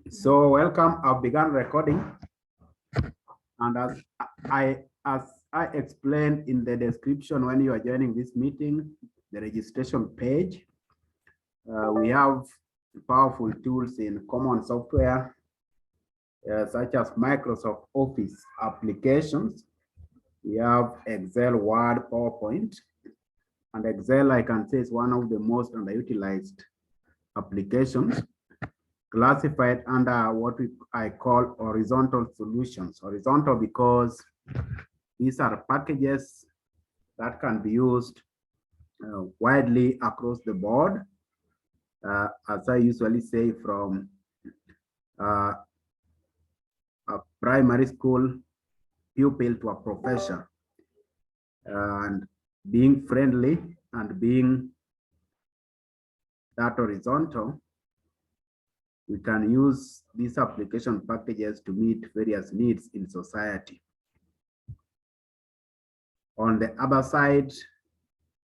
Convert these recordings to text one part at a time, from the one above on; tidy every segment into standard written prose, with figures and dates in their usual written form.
So welcome. I've begun recording, and as I explained in the description when you are joining this meeting, the registration page, we have powerful tools in common software such as Microsoft Office applications. We have Excel, Word, PowerPoint, and Excel I can say is one of the most underutilized applications, classified under what I call horizontal solutions. Horizontal because these are packages that can be used widely across the board, as I usually say, from a primary school pupil to a professor, and being friendly and being that horizontal, we can use these application packages to meet various needs in society. On the other side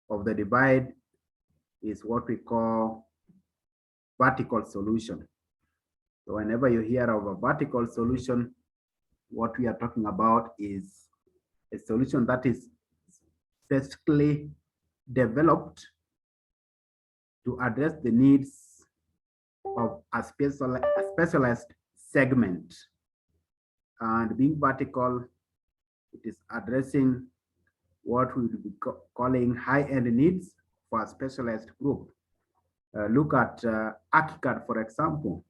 of the divide is what we call vertical solution. So whenever you hear of a vertical solution, what we are talking about is a solution that is specifically developed to address the needs of a specialized segment. And being vertical, it is addressing what we would be calling high-end needs for a specialized group. Look at ArchiCAD, for example,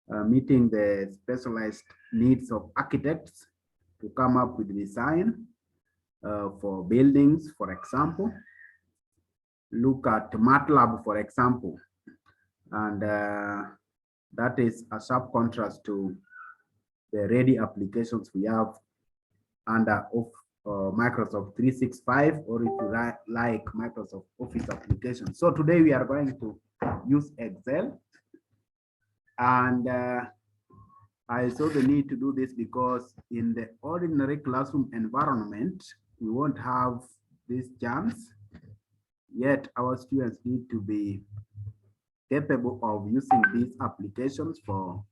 meeting the specialized needs of architects to come up with design for buildings, for example. Look at MATLAB, for example, and that is a sharp contrast to the ready applications we have under Microsoft 365, or if you like Microsoft Office applications. So today we are going to use Excel, and I saw the need to do this because in the ordinary classroom environment, we won't have this chance, yet our students need to be capable of using these applications to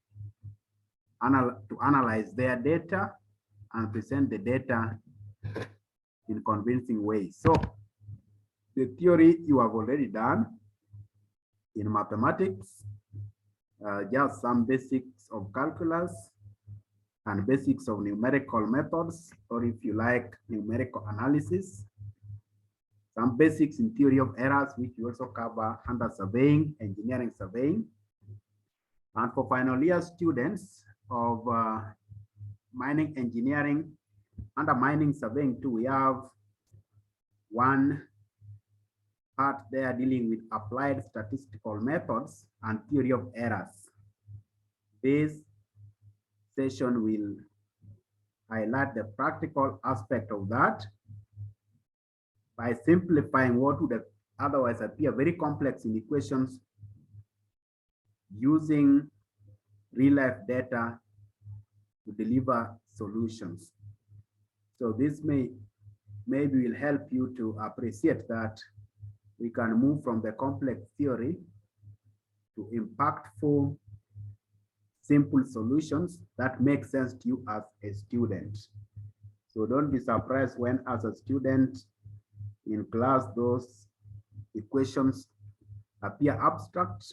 analyze their data and present the data in convincing ways. So the theory you have already done in mathematics, just some basics of calculus and basics of numerical methods, or if you like, numerical analysis, some basics in theory of errors, which you also cover under surveying, engineering surveying. And for final year students of mining engineering, under mining surveying too, we have one part there dealing with applied statistical methods and theory of errors. This session will highlight the practical aspect of that by simplifying what would otherwise appear very complex in equations using real-life data to deliver solutions. So this maybe will help you to appreciate that we can move from the complex theory to impactful, simple solutions that make sense to you as a student. So don't be surprised when, as a student in class, those equations appear abstract.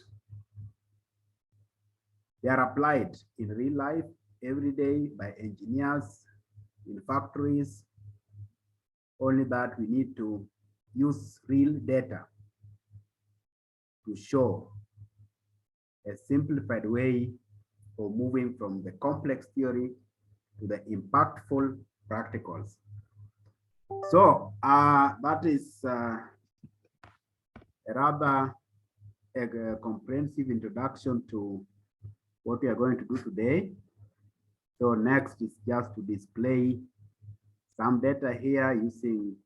They are applied in real life every day by engineers in factories, only that we need to use real data to show a simplified way of moving from the complex theory to the impactful practicals. So that is a rather comprehensive introduction to what we are going to do today. So next is just to display some data here using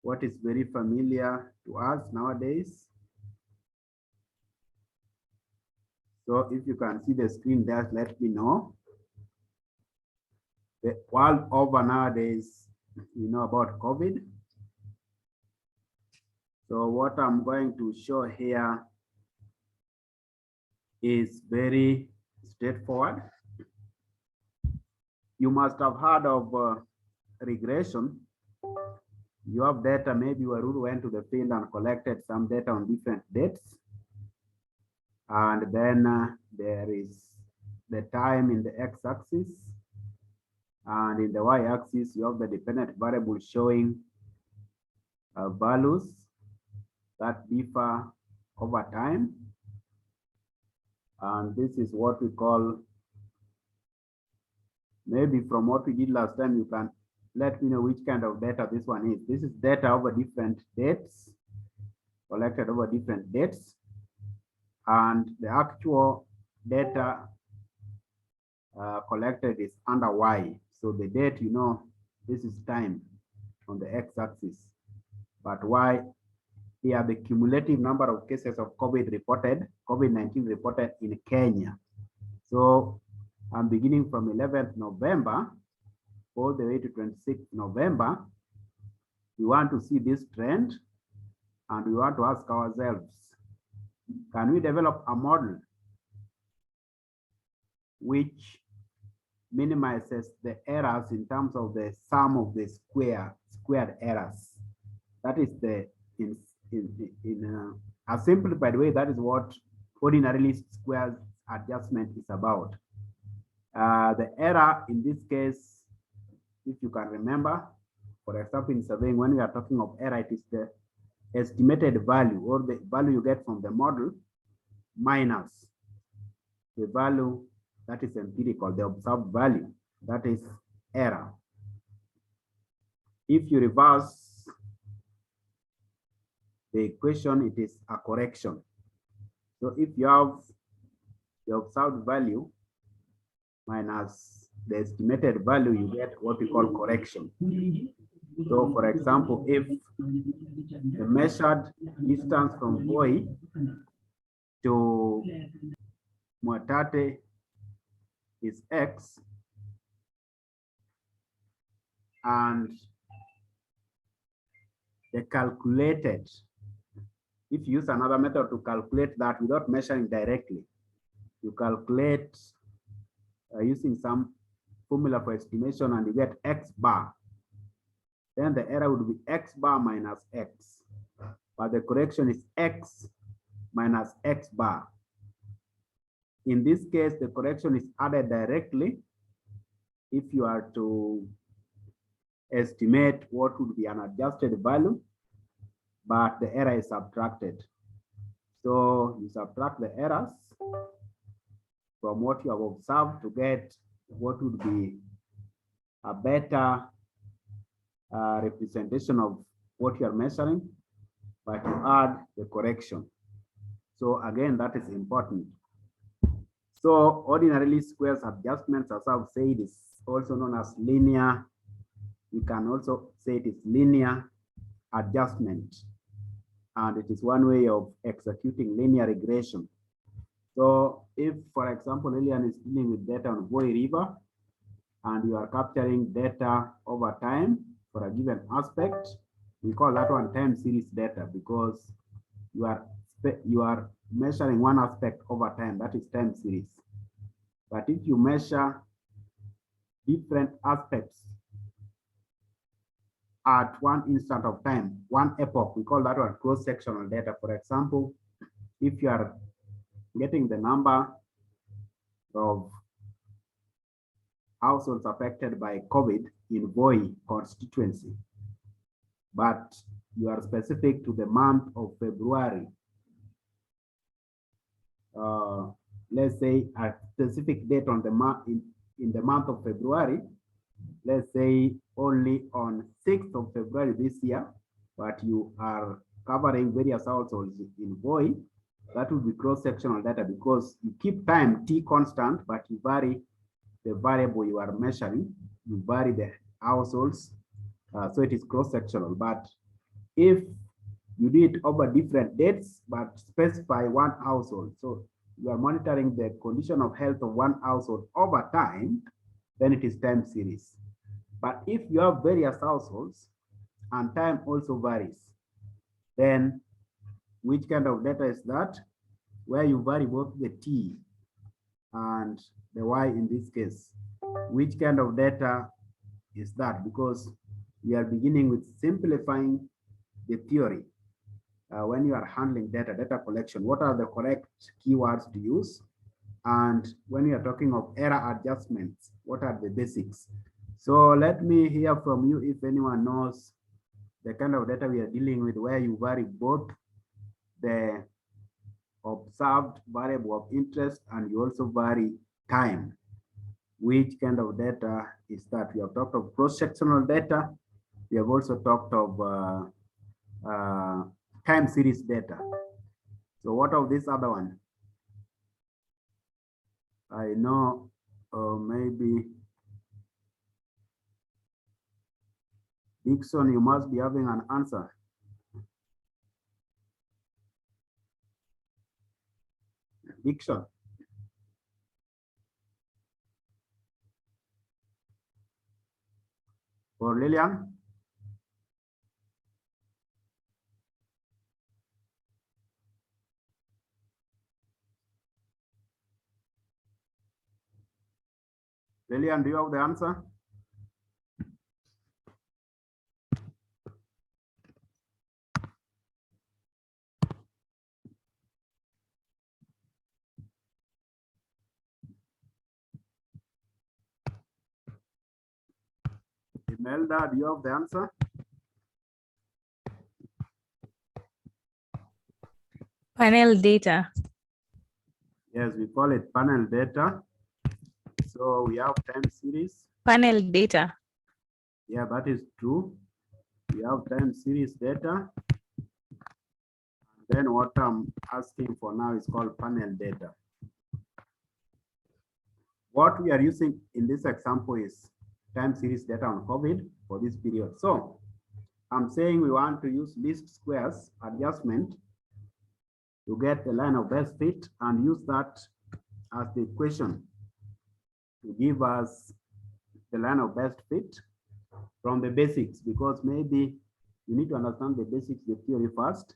what is very familiar to us nowadays. So if you can see the screen there, let me know. The world over nowadays, we know about COVID. So what I'm going to show here is very straightforward. You must have heard of regression. You have data, maybe Waruru went to the field and collected some data on different dates. And then there is the time in the x-axis. And in the y-axis, you have the dependent variable showing values that differ over time. And this is what we call, maybe from what we did last time, you can let me know which kind of data this one is. This is data over different dates, collected over different dates. And the actual data collected is under Y. So the date, you know, this is time on the x-axis. But Y, here the cumulative number of cases of COVID-19 reported in Kenya. So I'm beginning from 11th November all the way to 26th November. We want to see this trend and we want to ask ourselves, can we develop a model which minimizes the errors in terms of the sum of the squared errors? That is the, in a simplified way, that is what ordinarily squared adjustment is about. The error in this case, if you can remember, for example, in surveying, when we are talking of error, it is the estimated value or the value you get from the model minus the value that is empirical, the observed value, that is error. If you reverse the equation, it is a correction. So if you have the observed value minus the estimated value, you get what we call correction. So for example, if the measured distance from Voi to Mwatate is X, and the calculated, if you use another method to calculate that without measuring directly, you calculate using some formula for estimation and you get X bar, then the error would be X bar minus X, but the correction is X minus X bar. In this case, the correction is added directly if you are to estimate what would be an adjusted value, but the error is subtracted. So you subtract the errors from what you have observed to get what would be a better representation of what you are measuring, but you add the correction. So again, that is important. So ordinarily squares adjustments, as I've said, is also known as linear. You can also say it is linear adjustment. And it is one way of executing linear regression. So if, for example, Lillian is dealing with data on Voi River, and you are capturing data over time for a given aspect, we call that one time series data, because you are measuring one aspect over time, that is time series. But if you measure different aspects at one instant of time, one epoch, we call that one cross-sectional data. For example, if you are getting the number of households affected by COVID in Voi constituency, but you are specific to the month of February, let's say a specific date on the month in the month of February, let's say only on 6th of February this year, but you are covering various households in Voi, that will be cross-sectional data, because you keep time T constant, but you vary the variable you are measuring, you vary the households, so it is cross-sectional. But if you do it over different dates, but specify one household, so you are monitoring the condition of health of one household over time, then it is time series. But if you have various households and time also varies, then which kind of data is that? where you vary both the t and the y in this case. Which kind of data is that? Because we are beginning with simplifying the theory. When you are handling data collection, what are the correct keywords to use? And when you are talking of error adjustments, what are the basics? So let me hear from you if anyone knows the kind of data we are dealing with, where you vary both the observed variable of interest and you also vary time. Which kind of data is that? We have talked of cross-sectional data. We have also talked of time series data. So what of this other one? I know maybe Dixon, you must be having an answer. Dixon. Or Lillian? Lillian, do you have the answer? Imelda, do you have the answer? Panel data. Yes, we call it panel data. So we have time series. Panel data. Yeah, that is true. We have time series data. Then what I'm asking for now is called panel data. What we are using in this example is time series data on COVID for this period. So I'm saying we want to use least squares adjustment to get the line of best fit and use that as the equation to give us the line of best fit from the basics, because maybe you need to understand the basics, the theory first,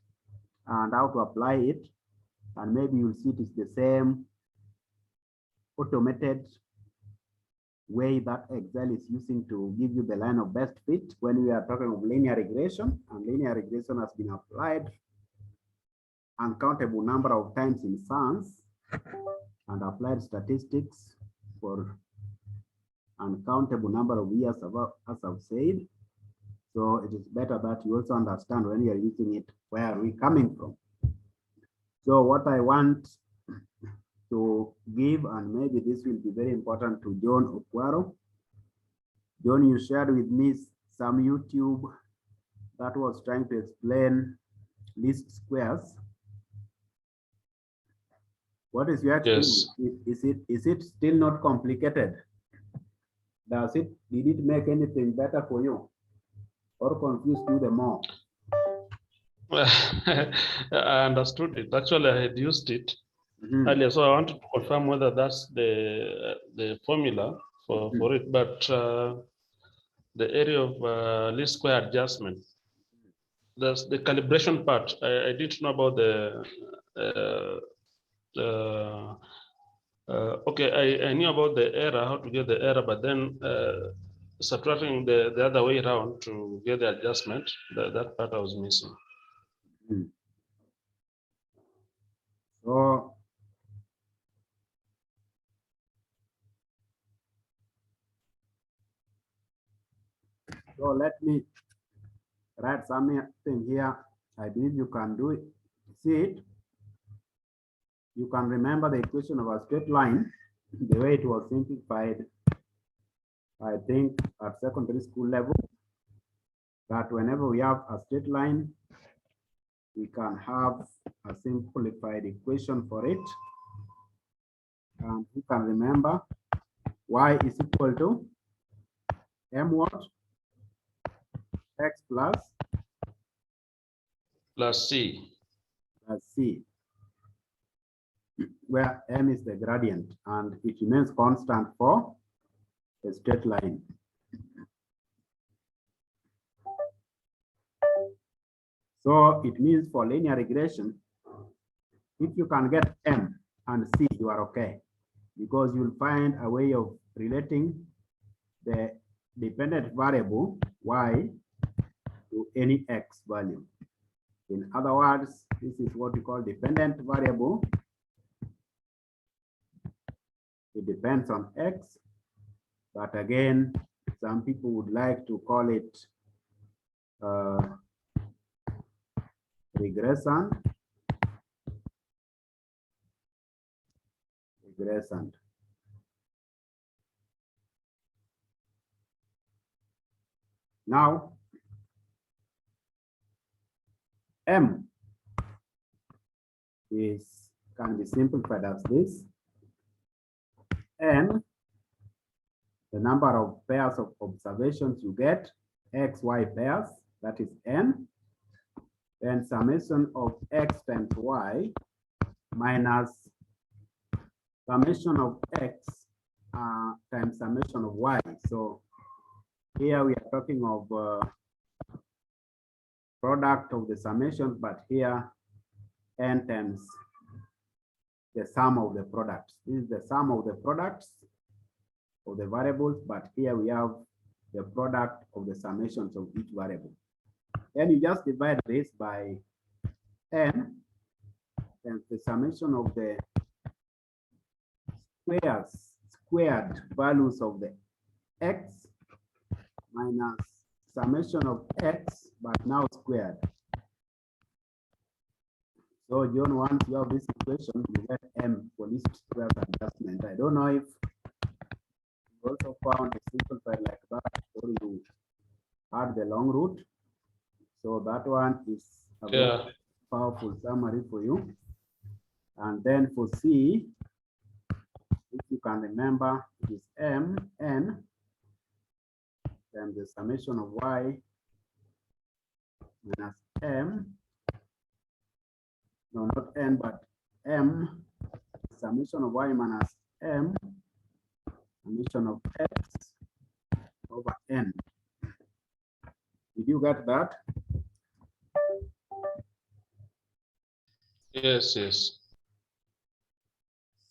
and how to apply it. And maybe you'll see it is the same automated way that Excel is using to give you the line of best fit when we are talking of linear regression. And linear regression has been applied uncountable number of times in science and applied statistics for uncountable number of years, as I've said. So it is better that you also understand when you're using it, where are we coming from. So what I want to give, and maybe this will be very important to John Okwaro. John, you shared with me some YouTube that was trying to explain least squares. What is your experience? Yes. Is it still not complicated? Did it make anything better for you or confused you the more? I understood it. Actually, I had used it earlier, so I wanted to confirm whether that's the formula for it. But the area of least square adjustment, there's the calibration part. I didn't know about okay, I knew about the error, how to get the error, but then subtracting the other way around to get the adjustment, that part I was missing. So let me write something here. I believe you can do it. See it? You can remember the equation of a straight line, the way it was simplified, I think, at secondary school level, that whenever we have a straight line, we can have a simplified equation for it. And you can remember y is equal to m what? X plus c. Plus c, where m is the gradient and it remains constant for a straight line. So it means for linear regression, if you can get M and C, you are okay, because you'll find a way of relating the dependent variable Y to any X value. In other words, this is what we call dependent variable. It depends on X, but again, some people would like to call it regressant. Now, M can be simplified as this. N, the number of pairs of observations you get, X, Y pairs, that is N. Then summation of X times Y minus summation of X times summation of Y. So here we are talking of product of the summation, but here N times the sum of the products. This is the sum of the products of the variables, but here we have the product of the summations of each variable. Then you just divide this by N, and the summation of the squared values of the X minus summation of X, but now squared. So John, once you have this equation, you get M for least squares adjustment. I don't know if you also found a simplified like that, or you had the long root. So that one is a very powerful summary for you. And then for C, if you can remember, it is M, N, then the summation of Y minus M, no, not N, but M, summation of Y minus M, summation of X over N. Did you get that? Yes, yes.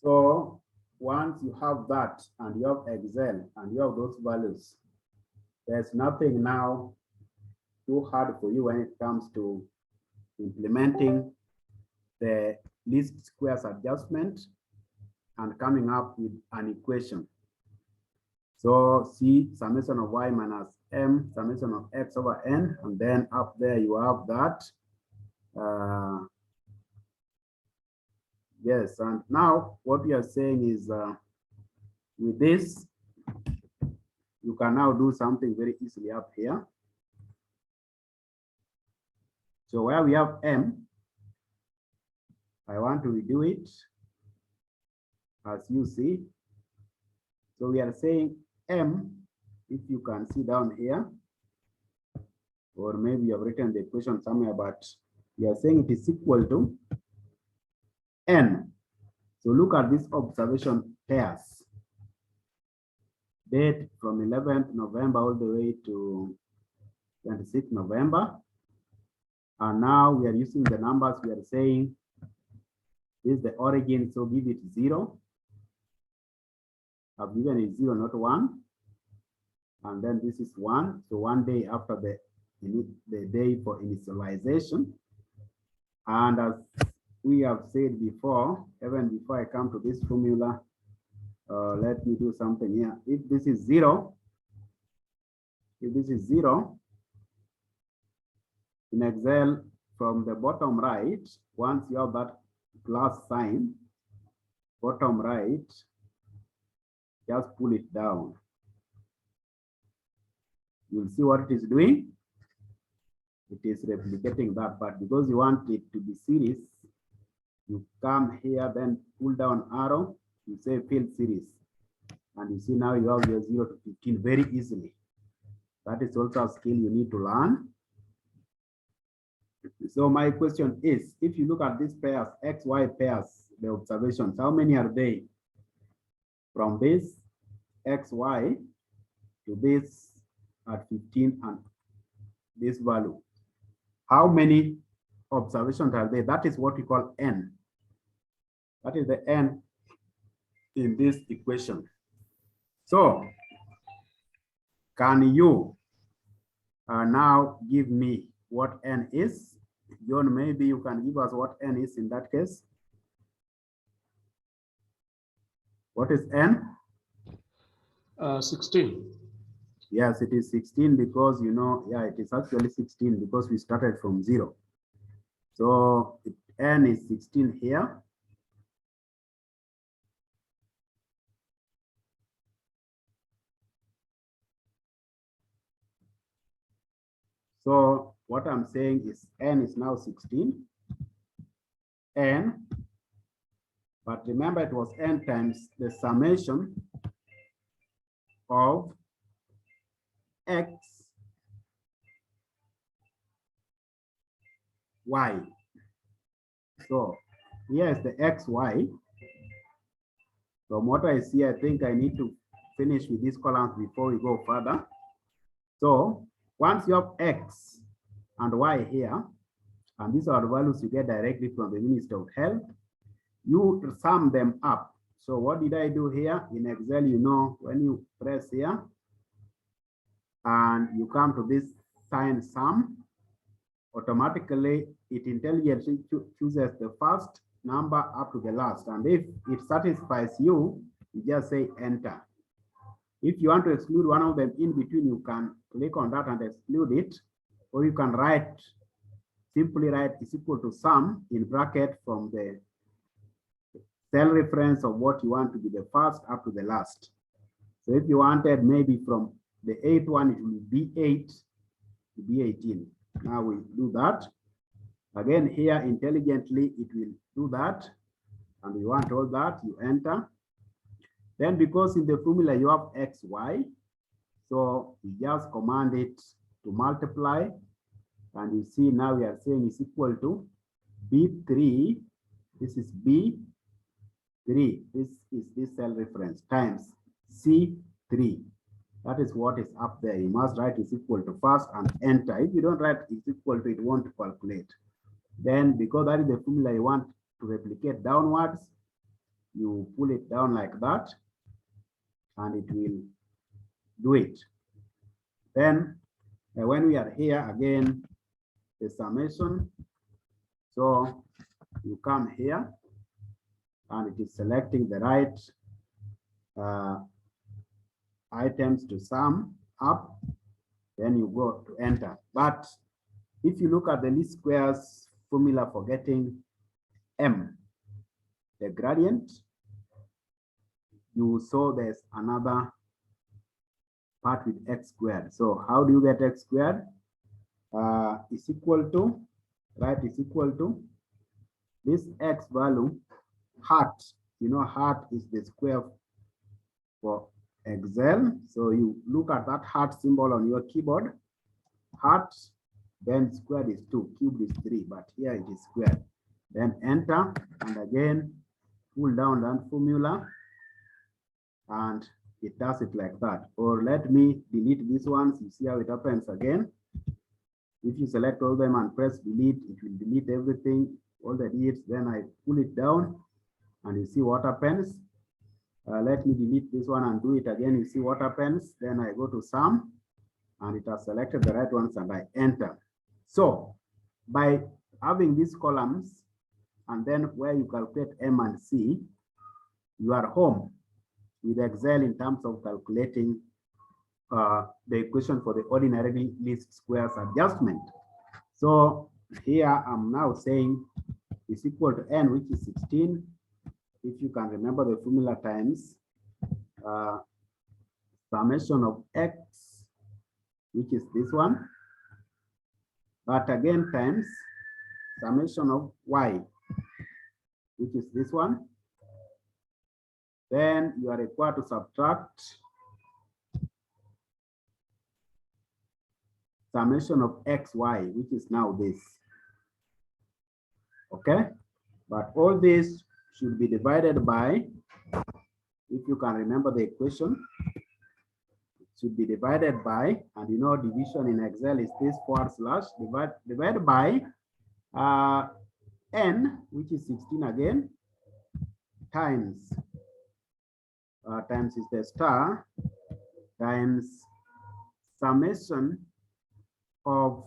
So once you have that and you have Excel and you have those values, there's nothing now too hard for you when it comes to implementing the least squares adjustment and coming up with an equation. So C, summation of Y minus M, summation of X over N, and then up there you have that. Yes, and now what we are saying is with this, you can now do something very easily up here. So where we have M, I want to redo it as you see. So we are saying M, if you can see down here, or maybe you have written the equation somewhere, but we are saying it is equal to N. So look at this observation pairs. Date from 11th November all the way to 26th November. And now we are using the numbers. We are saying this is the origin, so give it 0. I've given it 0, not 1. And then this is 1. So 1 day after the day for initialization. And as we have said before, even before I come to this formula, let me do something here. If this is 0, in Excel, from the bottom right, once you have that plus sign, bottom right, just pull it down. You'll see what it is doing. It is replicating that, but because you want it to be series, you come here, then pull down arrow, you say fill series. And you see now you have your 0 to 15 very easily. That is also a skill you need to learn. So my question is, if you look at these pairs, X, Y pairs, the observations, how many are they? From this X, Y to this at 15 and this value. How many observations are there? That is what we call N. That is the n in this equation. So can you now give me what n is? John, maybe you can give us what n is in that case. What is n? 16. Yes, it is 16 because, you know, yeah, it is actually 16 because we started from 0. So n is 16 here. So what I'm saying is n is now 16. N, but remember it was n times the summation of x, y. So here is the xy. From what I see, I think I need to finish with these columns before we go further. So once you have x and y here, and these are the values you get directly from the Ministry of Health, you sum them up. So what did I do here? In Excel, you know, when you press here and you come to this sign sum, automatically it intelligently chooses the first number up to the last. And if it satisfies you, you just say enter. If you want to exclude one of them in between, you can click on that and exclude it, or you can simply write is equal to sum in bracket from the cell reference of what you want to be the first up to the last. So if you wanted maybe from the 8th one, it will be 8 to be 18. Now we do that. Again, here intelligently, it will do that. And we want all that, you enter. Then because in the formula you have x, y, so you just command it to multiply. And you see now we are saying is equal to B3. This is B3. This is this cell reference times C3. That is what is up there. You must write is equal to first and enter. If you don't write is equal to, it won't calculate. Then because that is the formula you want to replicate downwards, you pull it down like that and it will do it. Then when we are here again, the summation. So you come here and it is selecting the right items to sum up, then you go to enter. But if you look at the least squares formula for getting m, the gradient, you saw there's another part with x squared. So how do you get x squared? Is equal to, right, is equal to this x value, hat. You know, hat is the square for Excel. So you look at that hat symbol on your keyboard. Hat, then squared is 2, cubed is 3, but here it is squared. Then enter, and again, pull down that formula, and it does it like that. Or let me delete these ones. You see how it happens again. If you select all them and press delete, it will delete everything, all the digits. Then I pull it down, and you see what happens. Let me delete this one and do it again. You see what happens. Then I go to sum, and it has selected the right ones, and I enter. So by having these columns, and then where you calculate M and C, you are home with Excel in terms of calculating the equation for the ordinary least squares adjustment. So here I'm now saying is equal to n, which is 16. If you can remember the formula times summation of x, which is this one, but again times summation of y, which is this one. Then you are required to subtract summation of xy, which is now this. Okay, but all this should be divided by, if you can remember the equation, it should be divided by, and you know division in Excel is this / divided by n, which is 16 again, times, times is the star, times summation of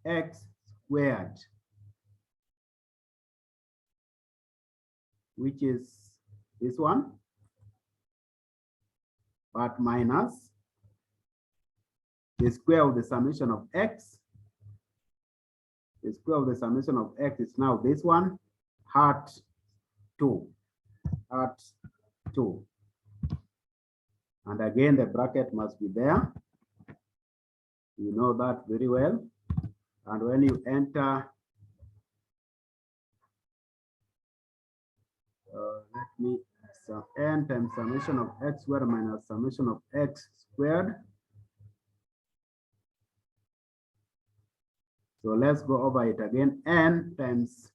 x squared, which is this one, but minus the square of the summation of x. The square of the summation of x is now this one, hat 2, hat 2. And again, the bracket must be there. You know that very well. And when you enter, let me, so n times summation of x squared minus summation of x squared. So let's go over it again. N times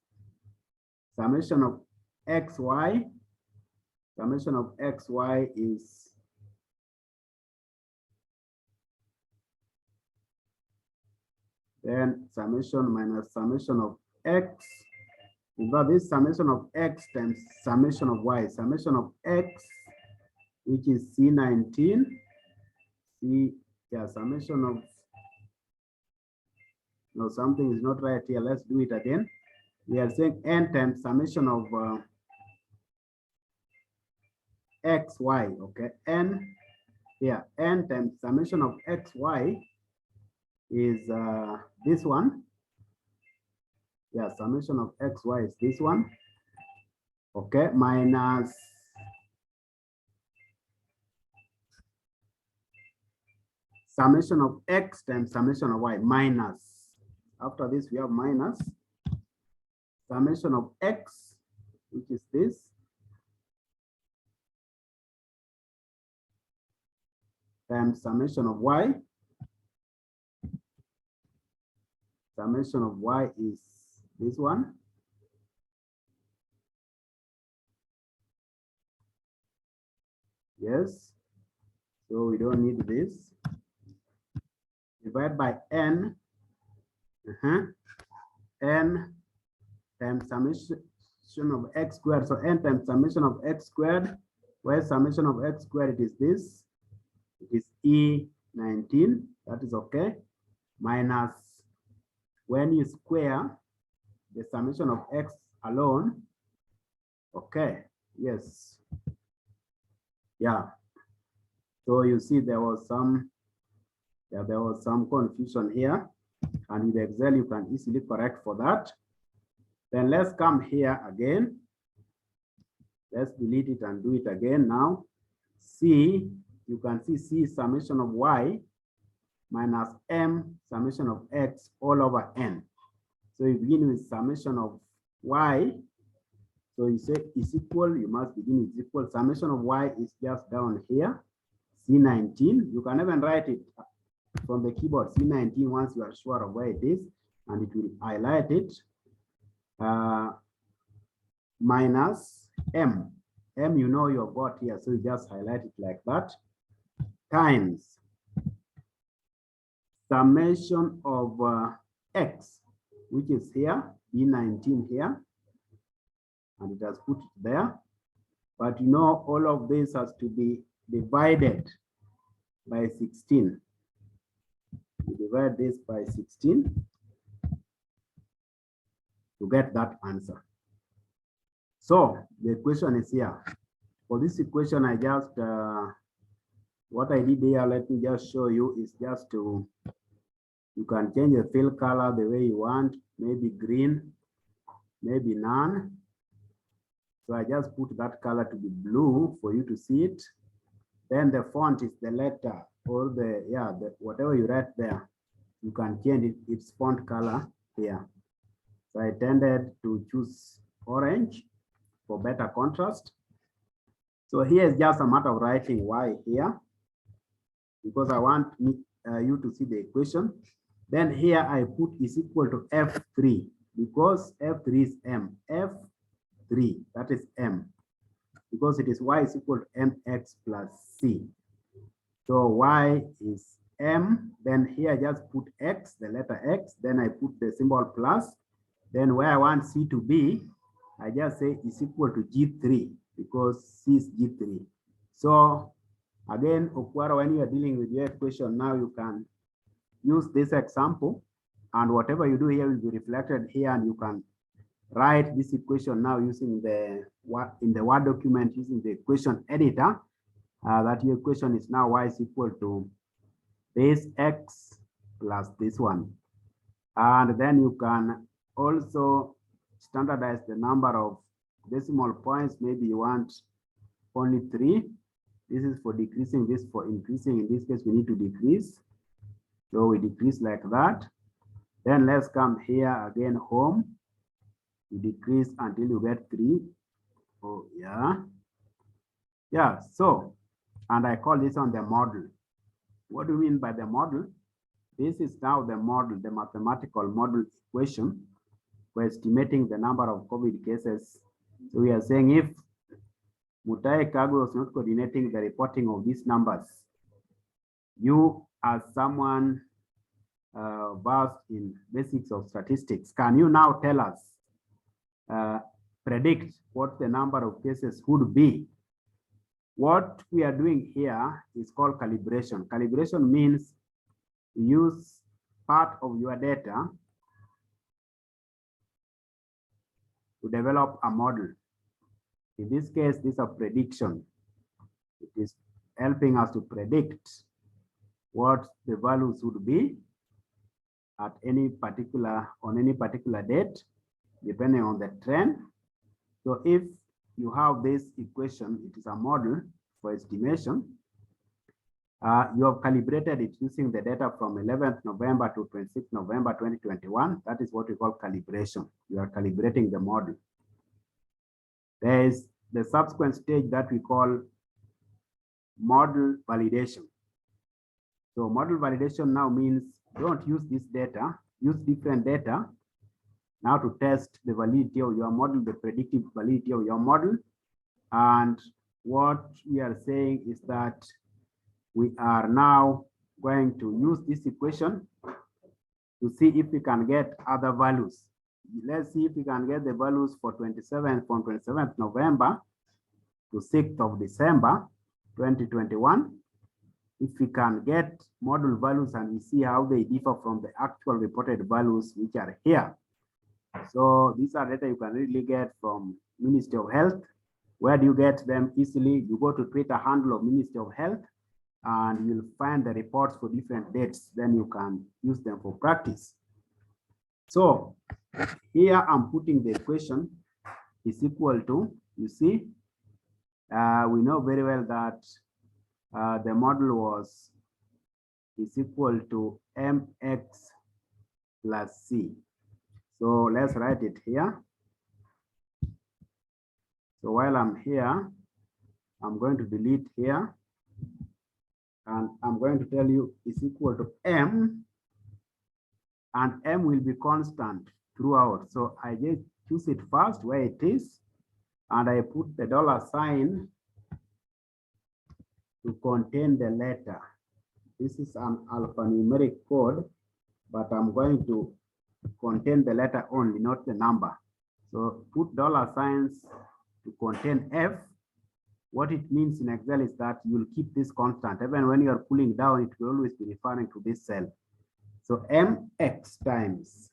summation of xy. Summation of xy is then summation minus summation of x. But this summation of x times summation of y. Summation of x, which is C19. Summation of, no, something is not right here. Let's do it again. We are saying n times summation of xy, okay? N, here, n times summation of xy is this one. Yeah, summation of xy is this one. Okay, minus summation of x times summation of y, minus. After this, we have minus summation of x, which is this, times summation of y. Summation of y is this one. Yes, so we don't need this. Divide by n. N times summation of x squared. So n times summation of x squared. Where summation of x squared, it is this. It is E19. That is okay. Minus, when you square the summation of x alone. Okay. Yes. Yeah. So you see there was some confusion here, and with Excel you can easily correct for that. Then let's come here again. Let's delete it and do it again now. C, you can see C summation of y minus m summation of x all over n. So you begin with summation of y. So you say is equal, you must begin with equal. Summation of y is just down here, C19. You can even write it from the keyboard, C19, once you are sure of where it is, and it will highlight it. Minus m. M, you know you've got here, so you just highlight it like that. Times summation of x, which is here, E19 here, and it has put it there. But you know, all of this has to be divided by 16. You divide this by 16 to get that answer. So the equation is here. For this equation, I just, what I did here, let me just show you, is just to, you can change the fill color the way you want, maybe green, maybe none. So I just put that color to be blue for you to see it. Then the font is the letter or the, whatever you write there, you can change it, its font color here. So I tended to choose orange for better contrast. So here is just a matter of writing y here, because I want you to see the equation. Then here I put is equal to F3, because F3 is M. F3, that is M, because it is y is equal to mx plus c. So y is m, then here I just put x, the letter x, then I put the symbol plus. Then where I want c to be, I just say is equal to G3. because C is G3. So again, Okwara, when you are dealing with your equation now, you can use this example, and whatever you do here will be reflected here, and you can write this equation now using in the Word document using the equation editor. That your equation is now y is equal to this x plus this one. And then you can also standardize the number of decimal points. Maybe you want only 3. This is for decreasing, this for increasing. In this case, we need to decrease. So we decrease like that. Then let's come here again, home. You decrease until you get 3. Oh, yeah. Yeah, so, and I call this on the model. What do you mean by the model? This is now the model, the mathematical model equation for estimating the number of COVID cases. So we are saying if Mutai Kagwe was not coordinating the reporting of these numbers, you as someone versed in basics of statistics, can you now tell us, predict what the number of cases would be? What we are doing here is called calibration. Calibration means use part of your data to develop a model. In this case, this is a prediction. It is helping us to predict what the values would be at any particular, on any particular date, depending on the trend. So if you have this equation, it is a model for estimation. You have calibrated it using the data from 11th November to 26th November 2021. That is what we call calibration. You are calibrating the model. There is the subsequent stage that we call model validation. So model validation now means don't use this data, use different data now to test the validity of your model, the predictive validity of your model. And what we are saying is that we are now going to use this equation to see if we can get other values. Let's see if we can get the values for 27th, from 27th November to 6th of December 2021. If we can get model values and we see how they differ from the actual reported values which are here. So these are data you can really get from Ministry of Health. Where do you get them easily? You go to Twitter handle of Ministry of Health and you'll find the reports for different dates. Then you can use them for practice. So here I'm putting the equation is equal to, you see, we know very well that the model is equal to mx plus c. So let's write it here. So while I'm here, I'm going to delete here. And I'm going to tell you is equal to m. And m will be constant throughout. So I just choose it first where it is. And I put the $sign to contain the letter. This is an alphanumeric code, but I'm going to contain the letter only, not the number. So put $signs to contain F. What it means in Excel is that you'll keep this constant. Even when you're cooling down, it will always be referring to this cell. So mx times,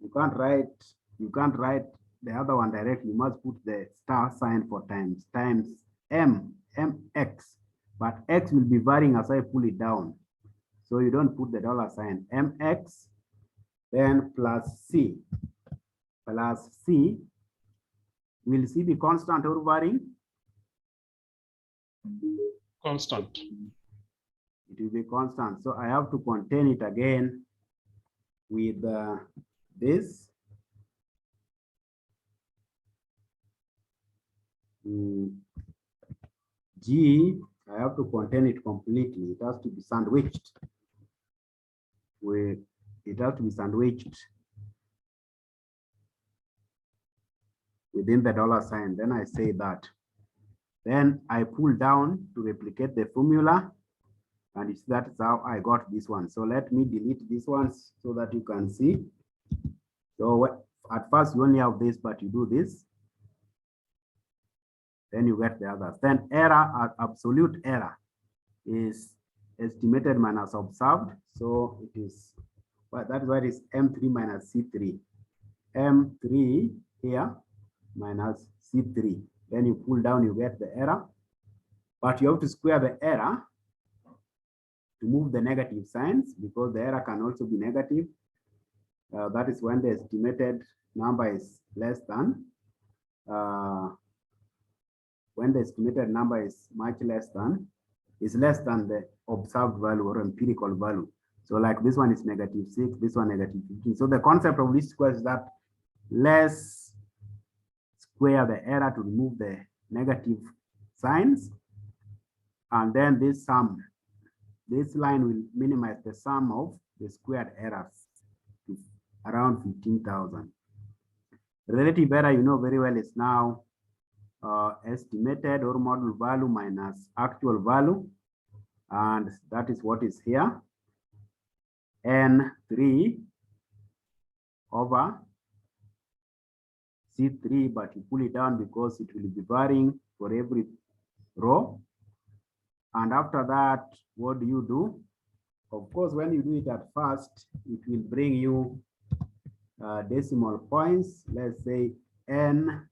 you can't write the other one directly. You must put the $sign for times mx, but x will be varying as I pull it down. So you don't put the $sign, mx, then plus c. Will c be constant or varying? Constant. It will be constant. So I have to contain it again with this. G, I have to contain it completely. It has to be sandwiched. It has to be sandwiched within the $sign. Then I say that. Then I pull down to replicate the formula. And that's how I got this one. So let me delete these ones so that you can see. So at first you only have this, but you do this. Then you get the others. Then error, absolute error is estimated minus observed. So it is, well, that's why it is M3 minus C3. M3 here minus C3. Then you pull down, you get the error. But you have to square the error to move the negative signs, because the error can also be negative. That is when the estimated number is less than, when the estimated number is much less than, is less than the observed value or empirical value. So like this one is -6, this one -15. So the concept of this square is that let's square the error to remove the negative signs. And then this sum, this line will minimize the sum of the squared errors to around 15,000. Relative error, you know very well, is now estimated or model value minus actual value. And that is what is here. N3 over C3, but you pull it down because it will be varying for every row. And after that, what do you do? Of course, when you do it at first, it will bring you decimal points. Let's say N,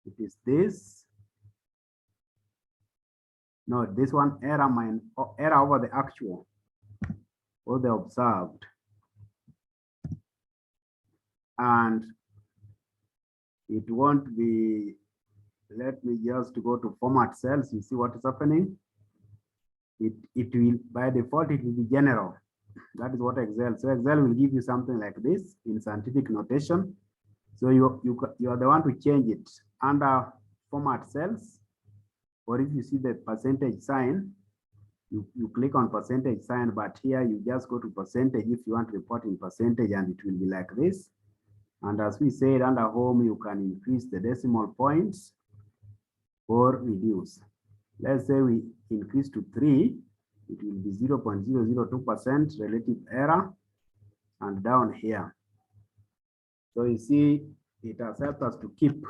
it is this. No, this one, error over the actual or the observed. And it won't be, let me just go to format cells. You see what is happening? It will, by default, it will be general. That is what Excel. So Excel will give you something like this in scientific notation. So you are the one to change it under format cells, or if you see the percentage sign, you click on percentage sign, but here you just go to percentage if you want to report in percentage, and it will be like this. And as we said, under home, you can increase the decimal points or reduce. Let's say we increase to 3, it will be 0.002% relative error, and down here. So you see, it has helped us to keep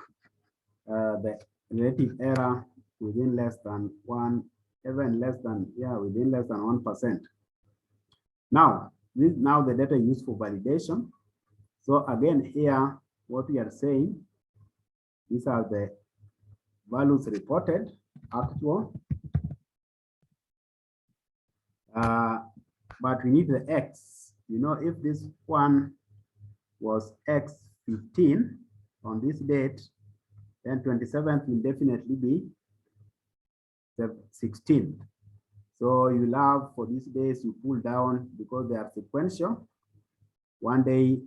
the relative error within less than 1, even less than, within less than 1%. Now, now the data used for validation. So again, here, what we are saying, these are the values reported, actual. But we need the X. You know, if this one was X15 on this date, then 27th will definitely be the 16th. So you have, for these days, you pull down because they are sequential. One day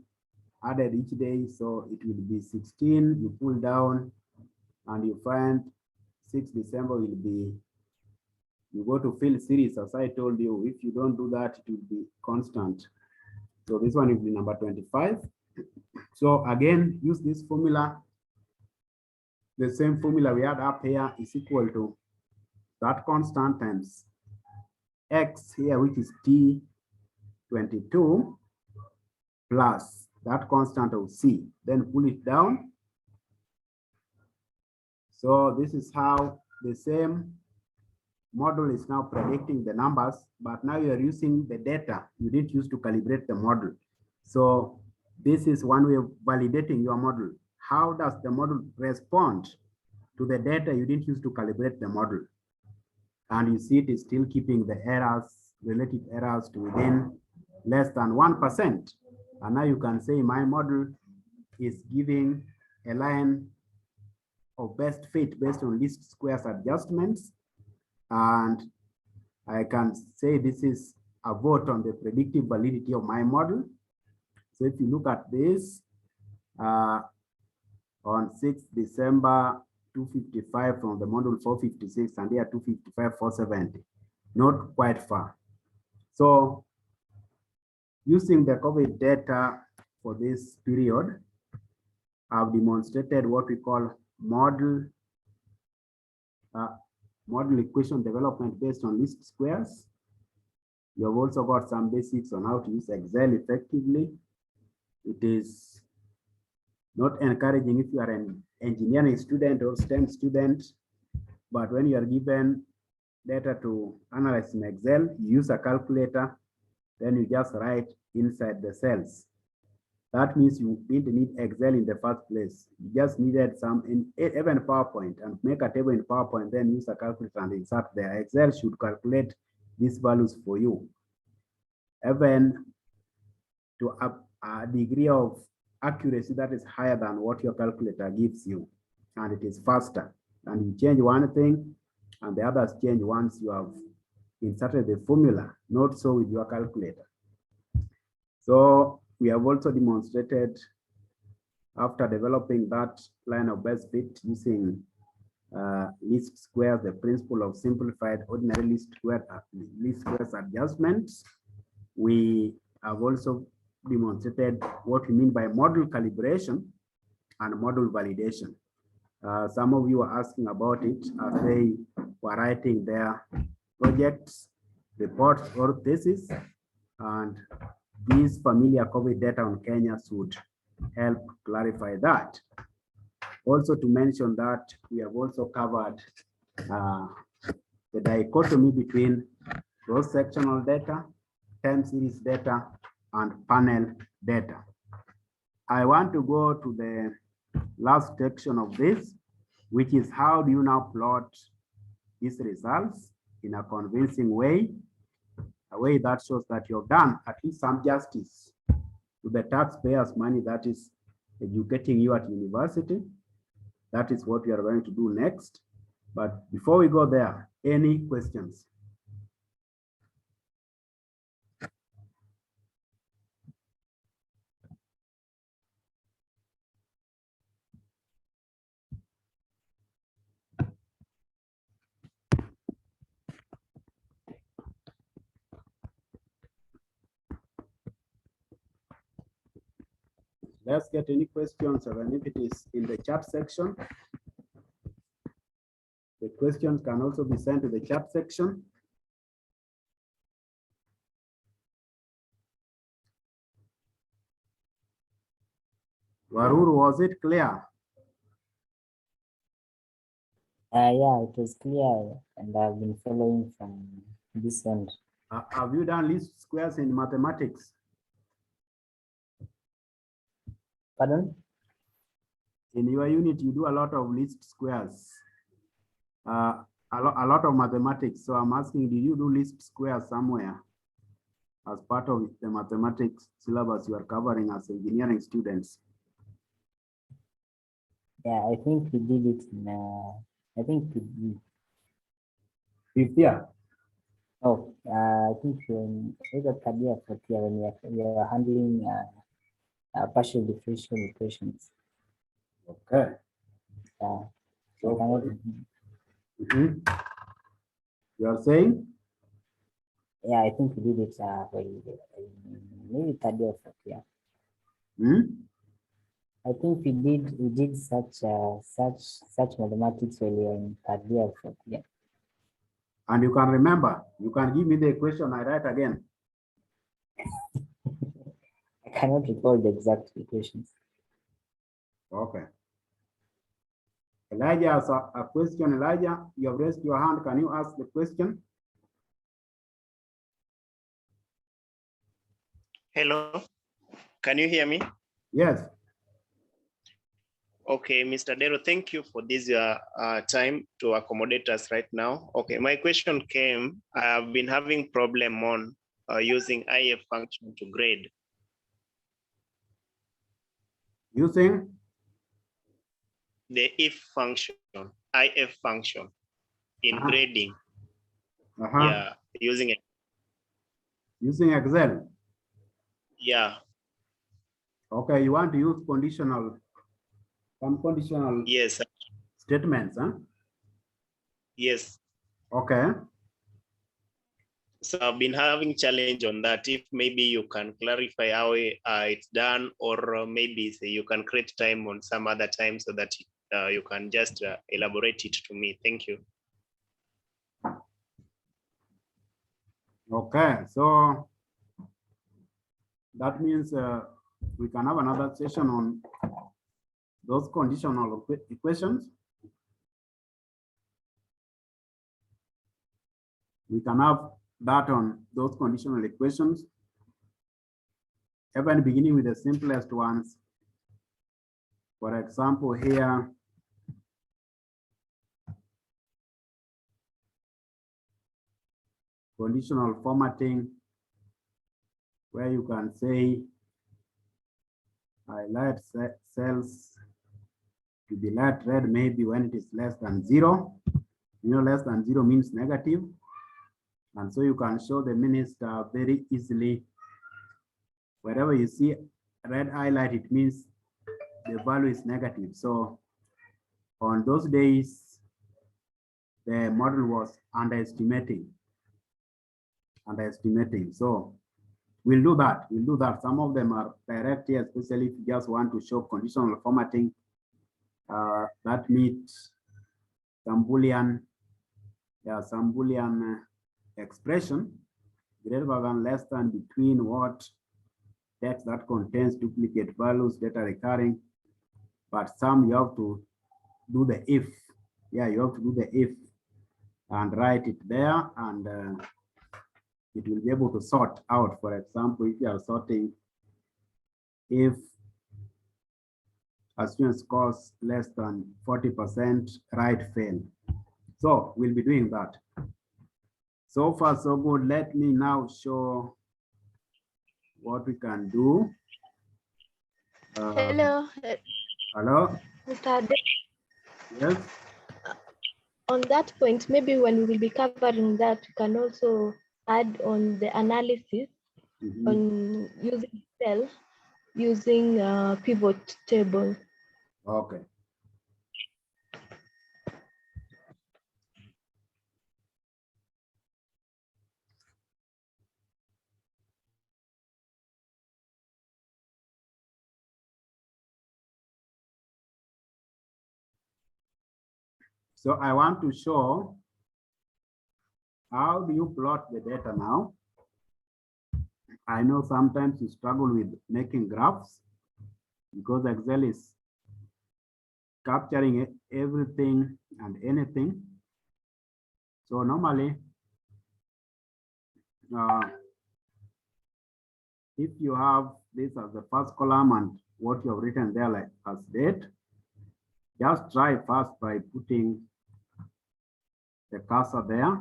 added each day, so it will be 16. You pull down and you find 6 December will be, you go to field series, as I told you. If you don't do that, it will be constant. So this one will be number 25. So again, use this formula. The same formula we had up here is equal to that constant times X here, which is T22, plus that constant of C. Then pull it down. So this is how the same model is now predicting the numbers, but now you're using the data you didn't use to calibrate the model. So this is one way of validating your model. How does the model respond to the data you didn't use to calibrate the model? And you see it is still keeping the errors, relative errors, to within less than 1%. And now you can say my model is giving a line of best fit based on least squares adjustments. And I can say this is a vote on the predictive validity of my model. So if you look at this, on 6th December, 255 from the module 456, and here 255, 470, not quite far. So using the COVID data for this period, I've demonstrated what we call model equation development based on least squares. You have also got some basics on how to use Excel effectively. It is Not encouraging if you are an engineering student or STEM student, but when you are given data to analyze in Excel, you use a calculator, then you just write inside the cells. That means you didn't need Excel in the first place. You just needed some, even PowerPoint, and make a table in PowerPoint, then use a calculator and insert there. Excel should calculate these values for you, even to a degree of accuracy that is higher than what your calculator gives you, and it is faster. And you change one thing, and the others change once you have inserted the formula, not so with your calculator. So we have also demonstrated, after developing that line of best fit using least squares, the principle of simplified ordinary least squares adjustments, we have also demonstrated what we mean by model calibration and model validation. Some of you are asking about it as they were writing their projects, reports, or thesis, and these familiar COVID data on Kenya should help clarify that. Also to mention that we have also covered the dichotomy between cross-sectional data, time series data, and panel data. I want to go to the last section of this, which is how do you now plot these results in a convincing way, a way that shows that you've done at least some justice to the taxpayers' money that is educating you at university. That is what we are going to do next. But before we go there, any questions? Let's get any questions, and if it is in the chat section, the questions can also be sent to the chat section. Waruru, was it clear? Yeah, it was clear, and I've been following from this end. Have you done least squares in mathematics? Pardon? In your unit, you do a lot of least squares, a lot of mathematics. So I'm asking, did you do least squares somewhere as part of the mathematics syllabus you are covering as engineering students? Yeah, I think we did it in, I think we did. Fifth year? Oh, I think either third year or fourth year when we are handling partial differential equations. Okay. So You are saying? yeah, I think we did it maybe third year or fourth year. I think we did such mathematics when we were in third year or fourth year. And you can remember, you can give me the equation, I write again. I cannot recall the exact equations. Okay. Elijah has a question. Elijah, you have raised your hand. Can you ask the question? Hello, can you hear me? Yes. Okay, Mr. Dero, thank you for this time to accommodate us right now. Okay, my question came, I have been having problem on using if function to grade. Using? The if function in grading. Yeah, using it. Using Excel? Yeah. Okay, you want to use some conditional Yes. statements, huh? Yes. Okay. So I've been having challenge on that. If maybe you can clarify how it's done, or maybe say you can create time on some other time so that you can just elaborate it to me. Thank you. Okay, so that means we can have another session on those conditional equations, we can have that on those conditional equations, even beginning with the simplest ones. For example, here, conditional formatting, where you can say highlight cells to be light red, maybe when it is less than 0. You know, less than 0 means negative. And so you can show the minister very easily. Wherever you see red highlight, it means the value is negative. So on those days, the model was underestimating. So we'll do that. Some of them are direct here, especially if you just want to show conditional formatting that meets some Boolean, expression greater than, less than, between, what, text that contains duplicate values, data recurring. But some you have to do the if. Yeah, you have to do the if and write it there, and it will be able to sort out. For example, if you are sorting if a student scores less than 40%, write fail. So we'll be doing that. So far, so good. Let me now show what we can do. Hello. Hello? Mr. Ade. Yes? On that point, maybe when we will be covering that, we can also add on the analysis on using Excel, using pivot table. Okay. So I want to show how do you plot the data now. I know sometimes you struggle with making graphs because Excel is capturing everything and anything. So normally, if you have this as the first column and what you have written there like as date, just try first by putting the cursor there,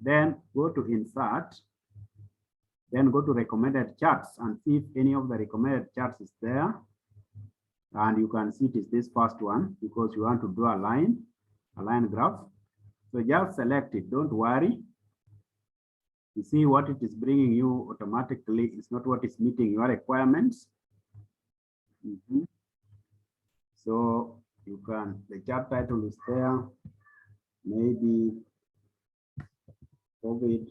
then go to insert, then go to recommended charts and see if any of the recommended charts is there. And you can see it is this first one because you want to draw a line graph. So just select it, don't worry. You see what it is bringing you automatically is not what is meeting your requirements. So you can, the chart title is there, maybe COVID.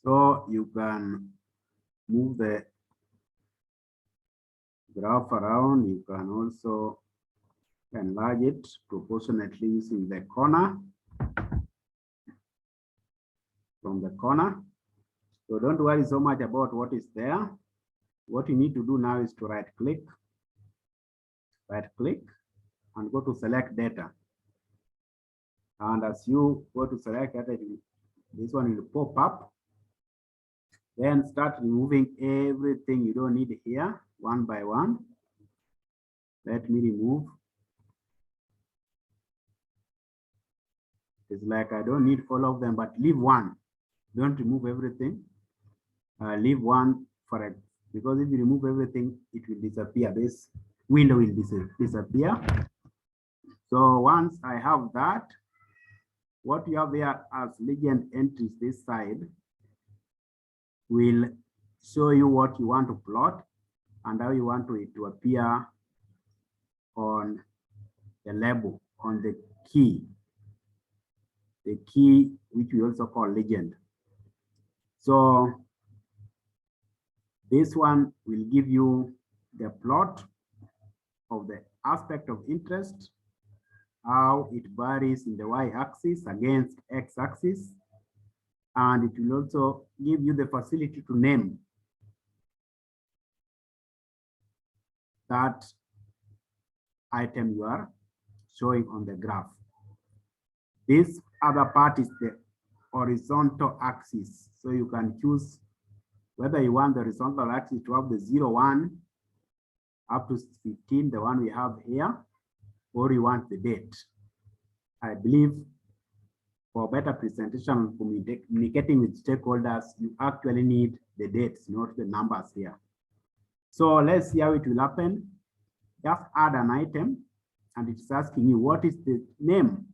So you can move the graph around. You can also enlarge it proportionately using the corner, from the corner. So don't worry so much about what is there. What you need to do now is to right click and go to select data. And as you go to select data, this one will pop up. Then start removing everything you don't need here, one by one. Let me remove. It's like I don't need all of them, but leave one. Don't remove everything. Leave one for it, because if you remove everything, it will disappear. This window will disappear. So once I have that, what you have there as legend entries this side will show you what you want to plot and how you want it to appear on the label, on the key. the key, which we also call legend. So this one will give you the plot of the aspect of interest, how it varies in the y-axis against x-axis, and it will also give you the facility to name that item you are showing on the graph. This other part is the horizontal axis. So you can choose whether you want the horizontal axis to have the 0, 1 up to 15, the one we have here, or you want the date. I believe for better presentation, communicating with stakeholders, you actually need the dates, not the numbers here. So let's see how it will happen. Just add an item, and it's asking you what is the name.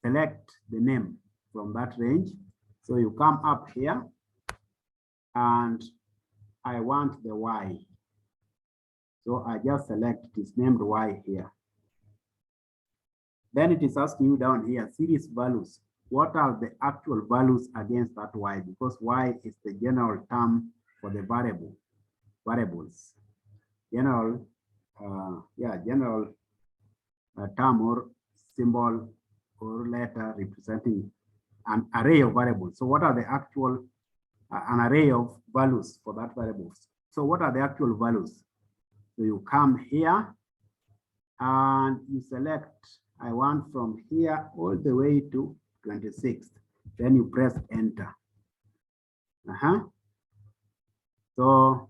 Select the name from that range. So you come up here, and I want the Y. So I just select it is named Y here. Then it is asking you down here, series values. What are the actual values against that Y? Because Y is the general term for the variables. General term or symbol or letter representing an array of variables. So what are the actual, an array of values for that variables? So what are the actual values? So you come here and you select, I want from here all the way to 26. Then you press enter. So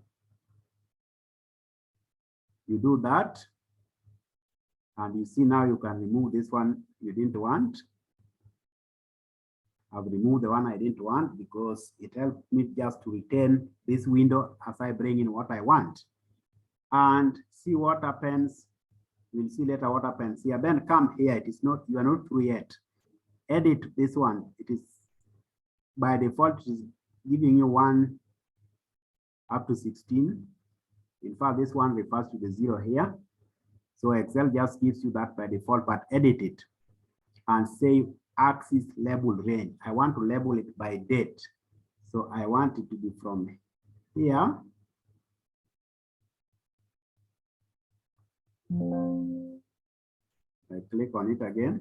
you do that. And you see now you can remove this one you didn't want. I've removed the one I didn't want because it helped me just to retain this window as I bring in what I want. And see what happens. We'll see later what happens here. Then come here. It is not, you are not through yet. Edit this one. It is by default, it is giving you 1 up to 16. In fact, this one refers to the 0 here. So Excel just gives you that by default, but edit it and say axis label range. I want to label it by date. So I want it to be from here. I click on it again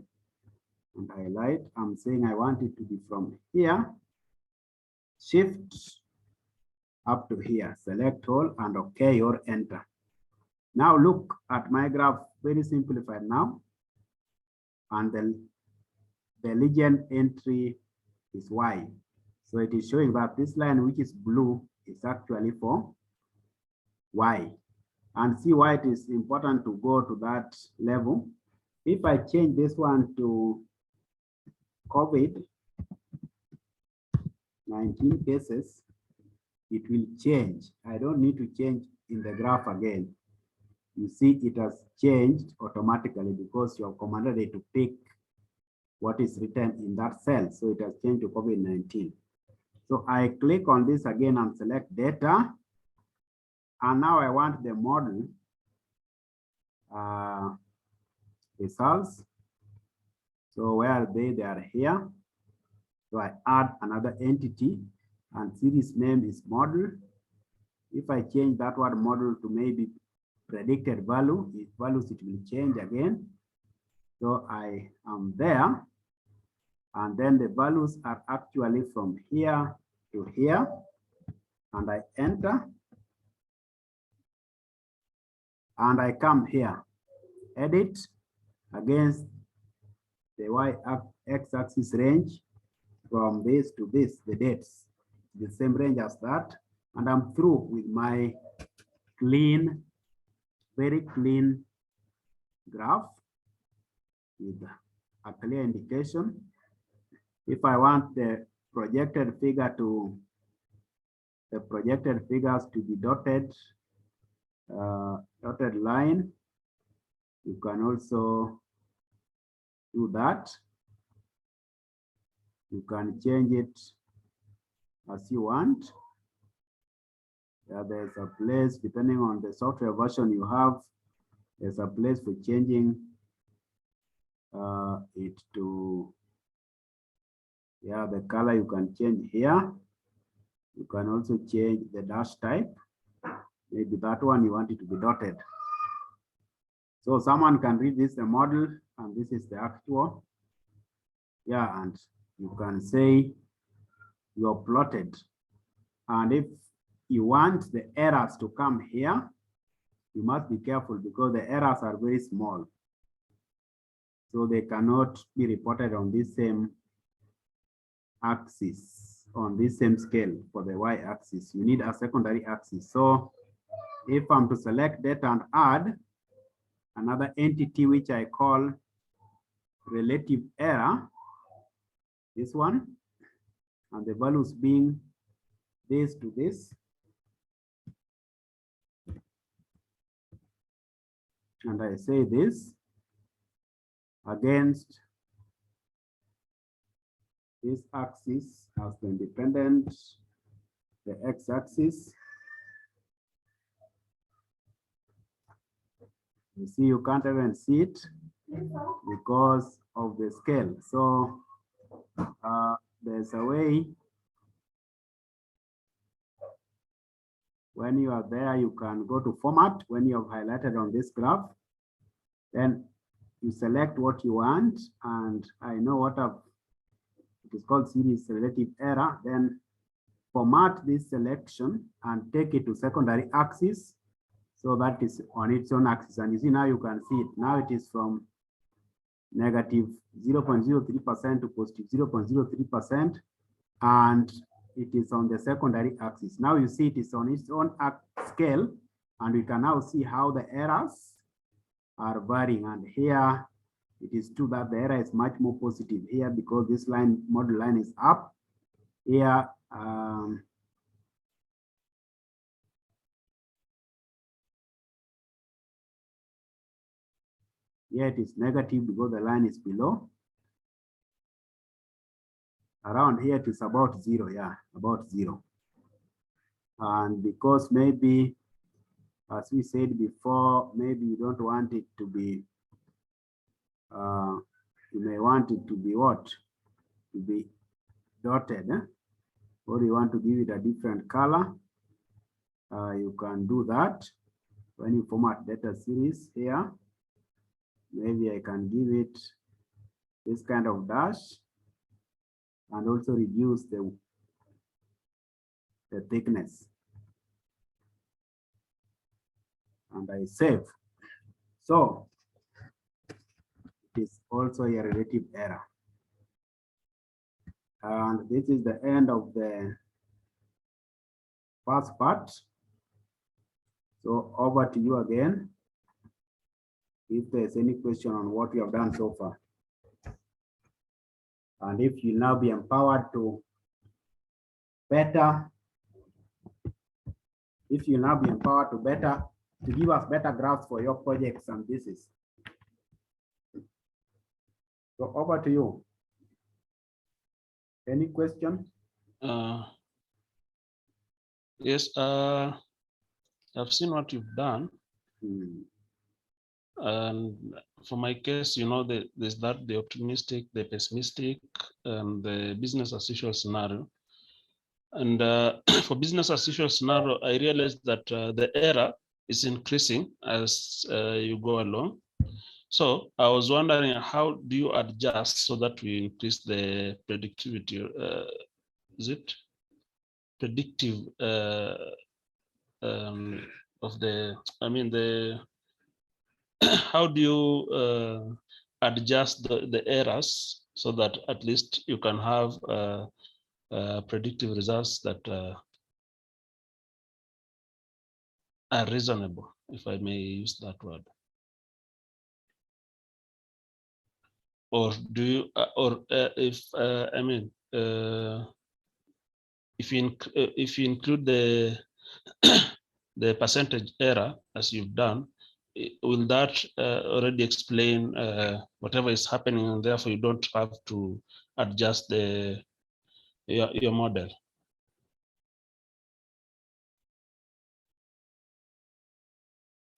and highlight. I'm saying I want it to be from here. Shift up to here. Select all and OK or enter. Now look at my graph, very simplified now. And the legend entry is Y. So it is showing that this line, which is blue, is actually for Y. And see why it is important to go to that level. If I change this one to COVID-19 cases, it will change. I don't need to change in the graph again. You see it has changed automatically because you have commanded it to pick what is written in that cell. So it has changed to COVID-19. So I click on this again and select data. And now I want the model results. So where are they? They are here. So I add another entity and series name is model. If I change that word model to maybe predicted value, if values, it will change again. So I am there. And then the values are actually from here to here. And I enter. And I come here, edit against the y-x-axis range from this to this, the dates, the same range as that. And I'm through with my clean, very clean graph with a clear indication. If I want the projected figures to be dotted, dotted line, you can also do that. You can change it as you want. There's a place, depending on the software version you have, there's a place for changing it to Yeah, the color you can change here. You can also change the dash type. Maybe that one you want it to be dotted. So someone can read this, the model, and this is the actual. Yeah, and you can say you're plotted. And if you want the errors to come here, you must be careful because the errors are very small. So they cannot be reported on this same axis, on this same scale for the y-axis. You need a secondary axis. So if I'm to select data and add another entity, which I call relative error, this one, and the values being this to this, and I say this against this axis as the independent, the x-axis. You see, you can't even see it because of the scale. So there's a way when you are there, you can go to format when you have highlighted on this graph. Then you select what you want, and I know what it is called series relative error. Then format this selection and take it to secondary axis. So that is on its own axis. And you see now you can see it. Now it is from negative 0.03% to positive 0.03%. And it is on the secondary axis. Now you see it is on its own scale. And we can now see how the errors are varying. And here it is true that the error is much more positive here because this line, model line, is up. Here, here it is negative because the line is below. Around here it is about 0, yeah, about 0. And because maybe, as we said before, maybe you don't want it to be, you may want it to be what? To be dotted, or you want to give it a different color. You can do that when you format data series here. Maybe I can give it this kind of dash and also reduce the thickness. And I save. So it is also a relative error. And this is the end of the first part. So over to you again, if there's any question on what we have done so far. And if you now be empowered to better, to give us better graphs for your projects and thesis. So over to you. Any question? Yes, I've seen what you've done. And for my case, you know, there's that the optimistic, the pessimistic, and the business as usual scenario. And for business as usual scenario, I realized that the error is increasing as you go along. So I was wondering, how do you adjust so that we increase the predictivity? Is it predictive of the, I mean, the, how do you adjust the errors so that at least you can have predictive results that are reasonable, if I may use that word? Or do you, if I mean, if you include the the percentage error as you've done, will that already explain whatever is happening, and therefore you don't have to adjust your model?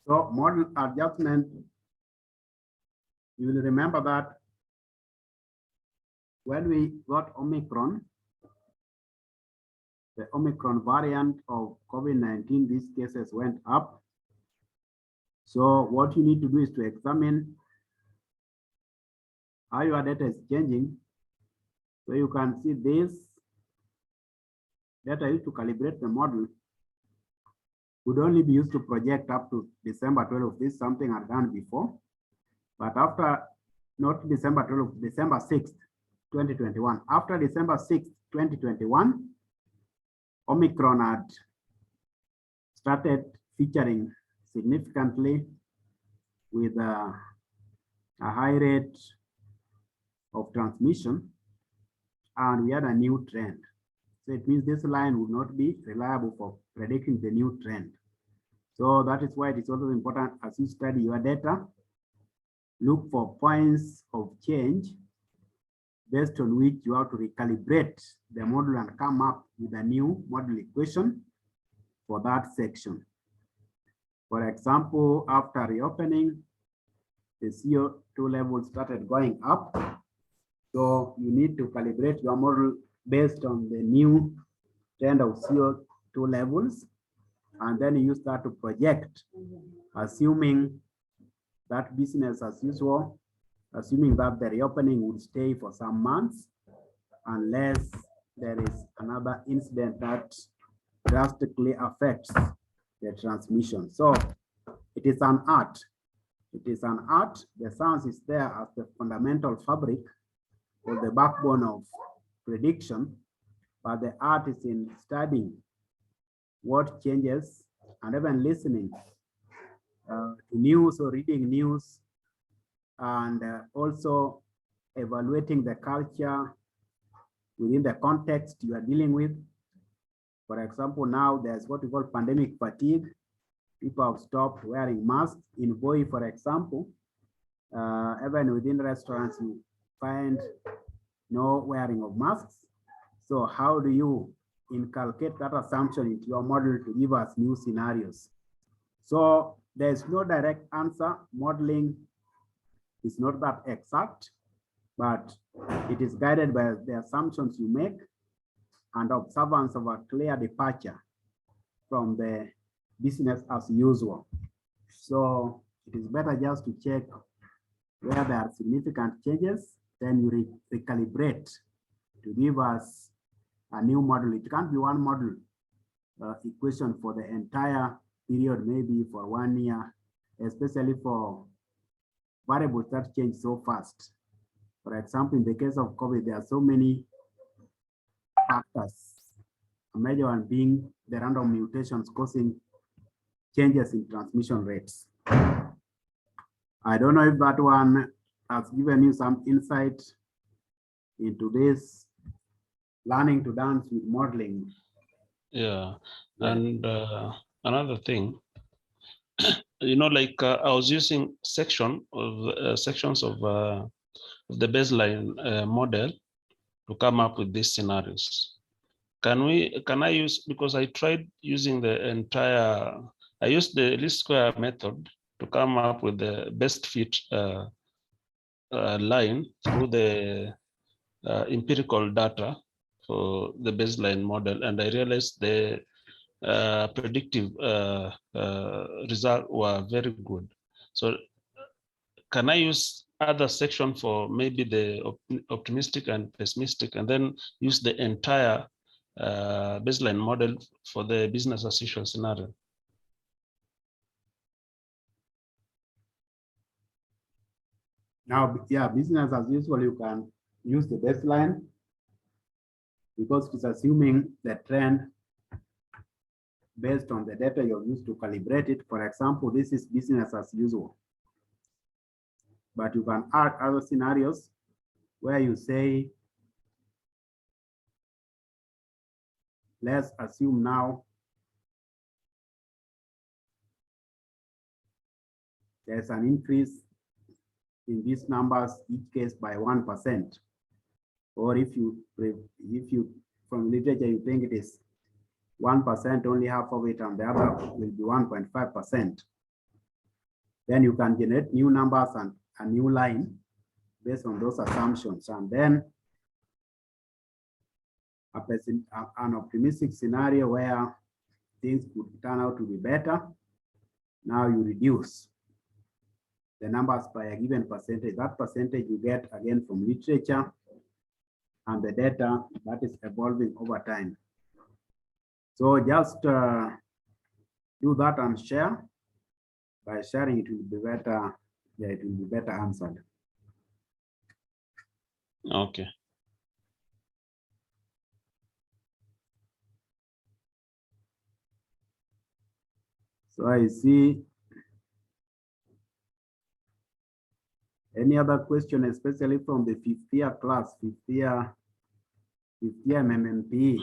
So model adjustment, you will remember that when we got Omicron, the Omicron variant of COVID-19, these cases went up. So what you need to do is to examine how your data is changing. So you can see this data used to calibrate the model would only be used to project up to December 12th. This is something I've done before. But after, not December 12th, December 6th, 2021. After December 6th, 2021, Omicron had started featuring significantly with a high rate of transmission, and we had a new trend. So it means this line would not be reliable for predicting the new trend. So that is why it is also important as you study your data, look for points of change based on which you have to recalibrate the model and come up with a new model equation for that section. For example, after reopening, the CO2 level started going up. So you need to calibrate your model based on the new trend of CO2 levels. And then you start to project, assuming that business as usual, assuming that the reopening would stay for some months, unless there is another incident that drastically affects the transmission. So it is an art. It is an art. The science is there as the fundamental fabric or the backbone of prediction, but the art is in studying what changes and even listening to news or reading news, and also evaluating the culture within the context you are dealing with. For example, now there's what we call pandemic fatigue. People have stopped wearing masks. In Boy, for example, even within restaurants, you find no wearing of masks. So how do you inculcate that assumption into your model to give us new scenarios? So there's no direct answer. Modeling is not that exact, but it is guided by the assumptions you make and observance of a clear departure from the business as usual. So it is better just to check where there are significant changes, then you recalibrate to give us a new model. It can't be one model equation for the entire period, maybe for 1 year, especially for variables that change so fast. For example, in the case of COVID, there are so many factors, a major one being the random mutations causing changes in transmission rates. I don't know if that one has given you some insight into this learning to dance with modeling. Yeah, and another thing, like I was using sections of the baseline model to come up with these scenarios. Can I use, because I tried using the entire, I used the least square method to come up with the best fit line through the empirical data for the baseline model, and I realized the predictive results were very good. So can I use other section for maybe the optimistic and pessimistic, and then use the entire baseline model for the business as usual scenario? Now, yeah, business as usual, you can use the baseline because it's assuming the trend based on the data you're used to calibrate it. For example, this is business as usual. But you can add other scenarios where you say, let's assume now there's an increase in these numbers, each case by 1%. Or if you from literature, you think it is 1%, only half of it, and the other will be 1.5%. Then you can generate new numbers and a new line based on those assumptions. And then an optimistic scenario where things could turn out to be better. Now you reduce the numbers by a given percentage. That percentage you get again from literature and the data that is evolving over time. So just do that and share. By sharing, it will be better. Yeah, it will be better answered. Okay. So I see any other question, especially from the 5th year class, 5th year MMP.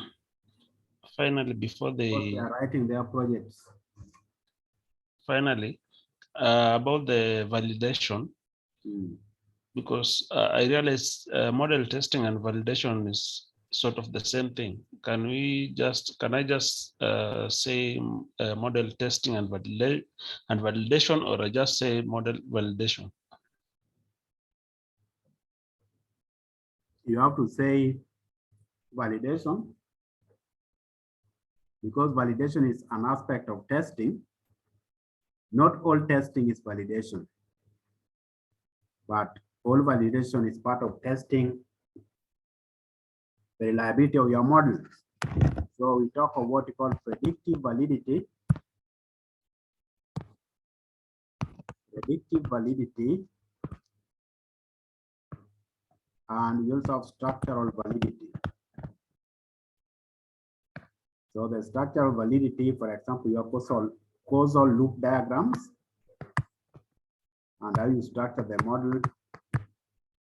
Finally, before They they are writing their projects. finally about the validation, because I realize model testing and validation is sort of the same thing. Can I just say model testing and validation, or I just say model validation? You have to say validation, because validation is an aspect of testing. Not all testing is validation, but all validation is part of testing the reliability of your model. So we talk of what we call predictive validity. And we also have structural validity. So the structural validity, for example, your causal loop diagrams and how you structure the model,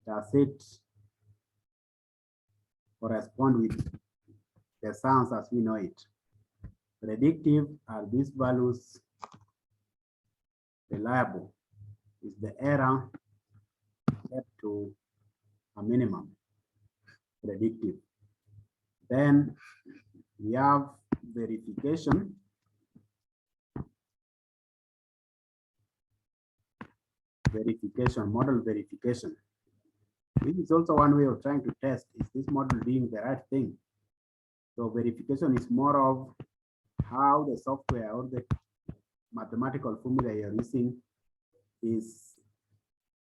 does it correspond with the science as we know it? Predictive, are these values reliable? Is the error set to a minimum? Predictive. Then we have verification. Model verification. This is also one way of trying to test, is this model doing the right thing? So verification is more of how the software or the mathematical formula you're using is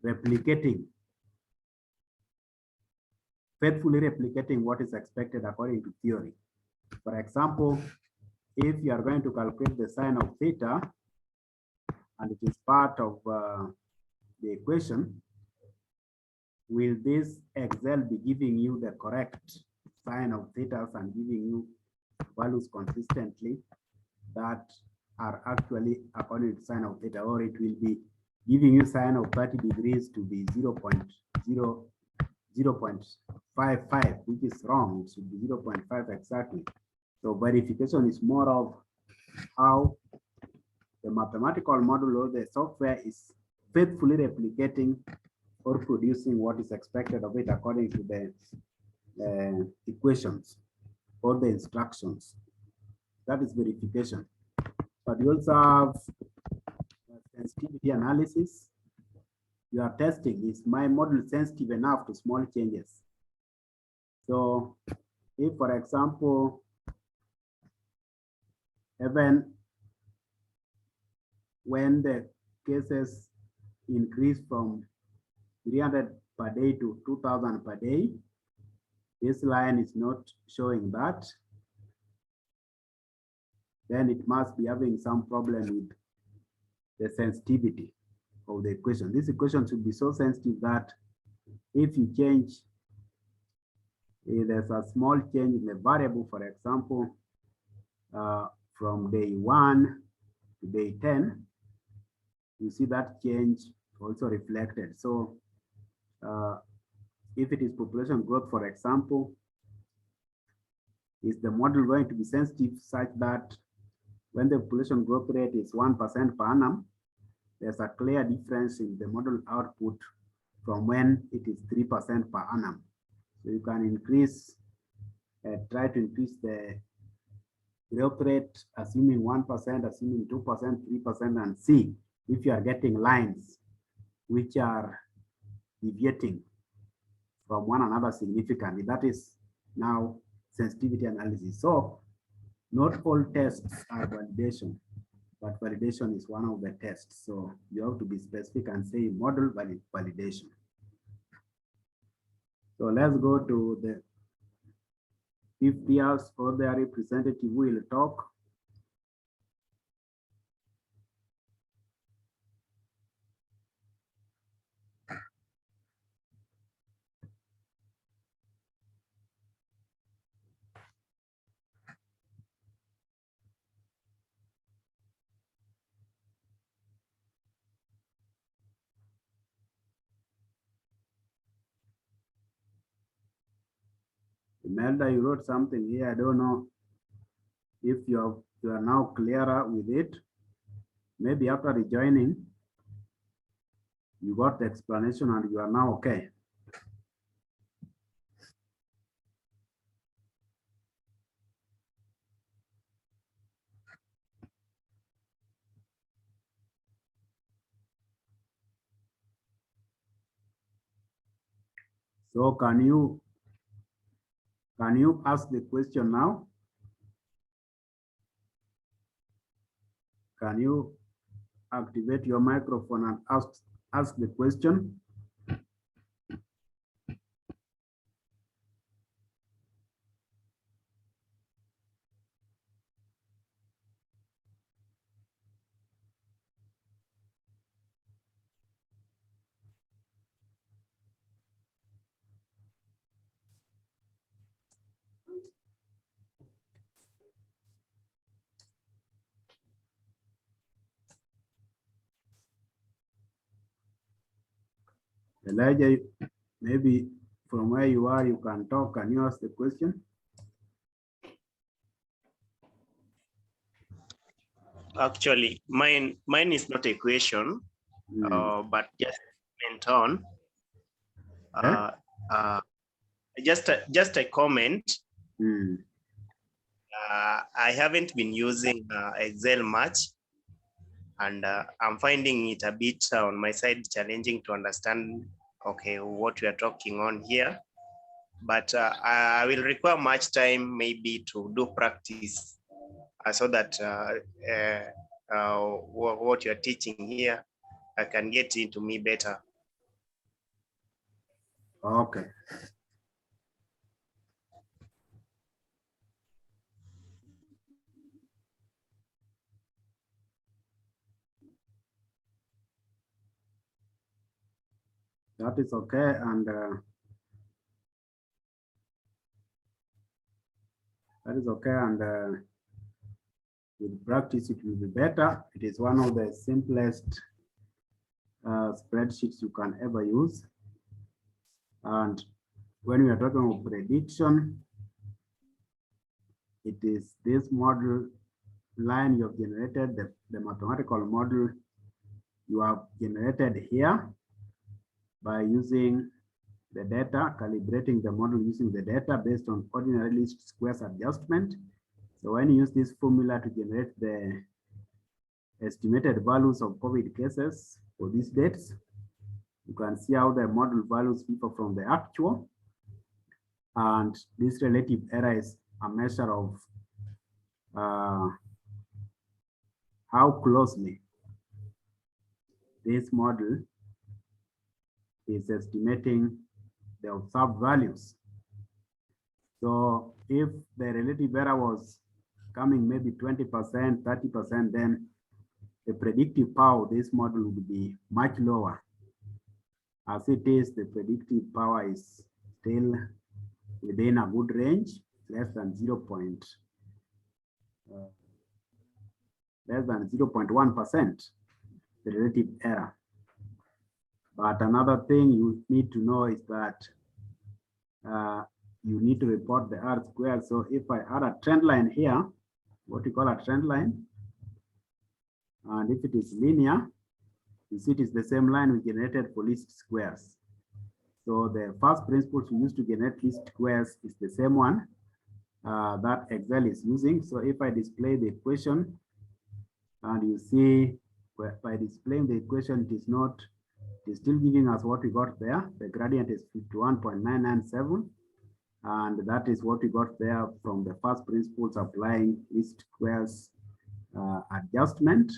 replicating, faithfully replicating what is expected according to theory. For example, if you are going to calculate the sine of theta, and it is part of the equation, will this Excel be giving you the correct sine of theta and giving you values consistently that are actually according to sine of theta, or it will be giving you sine of 30 degrees to be 0.55, which is wrong. It should be 0.5 exactly. So verification is more of how the mathematical model or the software is faithfully replicating or producing what is expected of it according to the equations or the instructions. That is verification. But you also have sensitivity analysis. You are testing, is my model sensitive enough to small changes? So if, for example, even when the cases increase from 300 per day to 2,000 per day, this line is not showing that, then it must be having some problem with the sensitivity of the equation. This equation should be so sensitive that if you change, there's a small change in the variable, for example, from day 1 to day 10, you see that change also reflected. So if it is population growth, for example, is the model going to be sensitive such that when the population growth rate is 1% per annum, there's a clear difference in the model output from when it is 3% per annum. So you can increase, try to increase the growth rate, assuming 1%, assuming 2%, 3%, and see if you are getting lines which are deviating from one another significantly. That is now sensitivity analysis. So not all tests are validation, but validation is one of the tests. So you have to be specific and say model validation. So let's go to the 5th years or their representative will talk. Imelda, you wrote something here. I don't know if you are now clearer with it. Maybe after rejoining, you got the explanation and you are now okay. So can you ask the question now? Can you activate your microphone and ask the question? Elijah, maybe from where you are, you can talk. Can you ask the question? Actually, mine is not a question, but just went on. Just a comment. I haven't been using Excel much, and I'm finding it a bit on my side challenging to understand, okay, what we are talking on here. But I will require much time maybe to do practice so that what you're teaching here, I can get into me better. Okay. That is okay, and that is okay, and with practice it will be better. It is one of the simplest spreadsheets you can ever use. And when we are talking of prediction, it is this model line you have generated, the mathematical model you have generated here by using the data, calibrating the model using the data based on ordinary least squares adjustment. So when you use this formula to generate the estimated values of COVID cases for these dates, you can see how the model values differ from the actual. And this relative error is a measure of how closely this model is estimating the observed values. So if the relative error was coming maybe 20%, 30%, then the predictive power of this model would be much lower. As it is, the predictive power is still within a good range, less than 0.1%, the relative error. But another thing you need to know is that you need to report the R squared. So if I add a trend line here, what you call a trend line, and if it is linear, you see it is the same line we generated for least squares. So the first principles we use to generate least squares is the same one that Excel is using. So if I display the equation, and you see by displaying the equation, it is still giving us what we got there. The gradient is 51.997. And that is what we got there from the first principles applying least squares adjustment,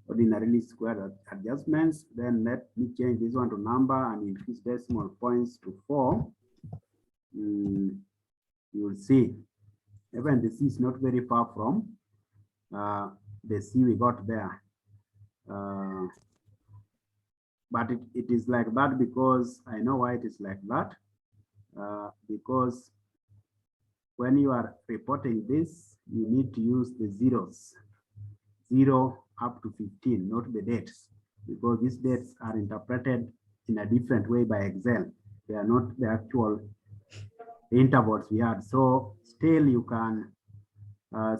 ordinarily square adjustments. Then let me change this one to number and increase decimal points to 4. You will see, even the C is not very far from the C we got there. But it is like that because I know why it is like that. Because when you are reporting this, you need to use the zeros, 0 up to 15, not the dates, because these dates are interpreted in a different way by Excel. They are not the actual intervals we had. So still you can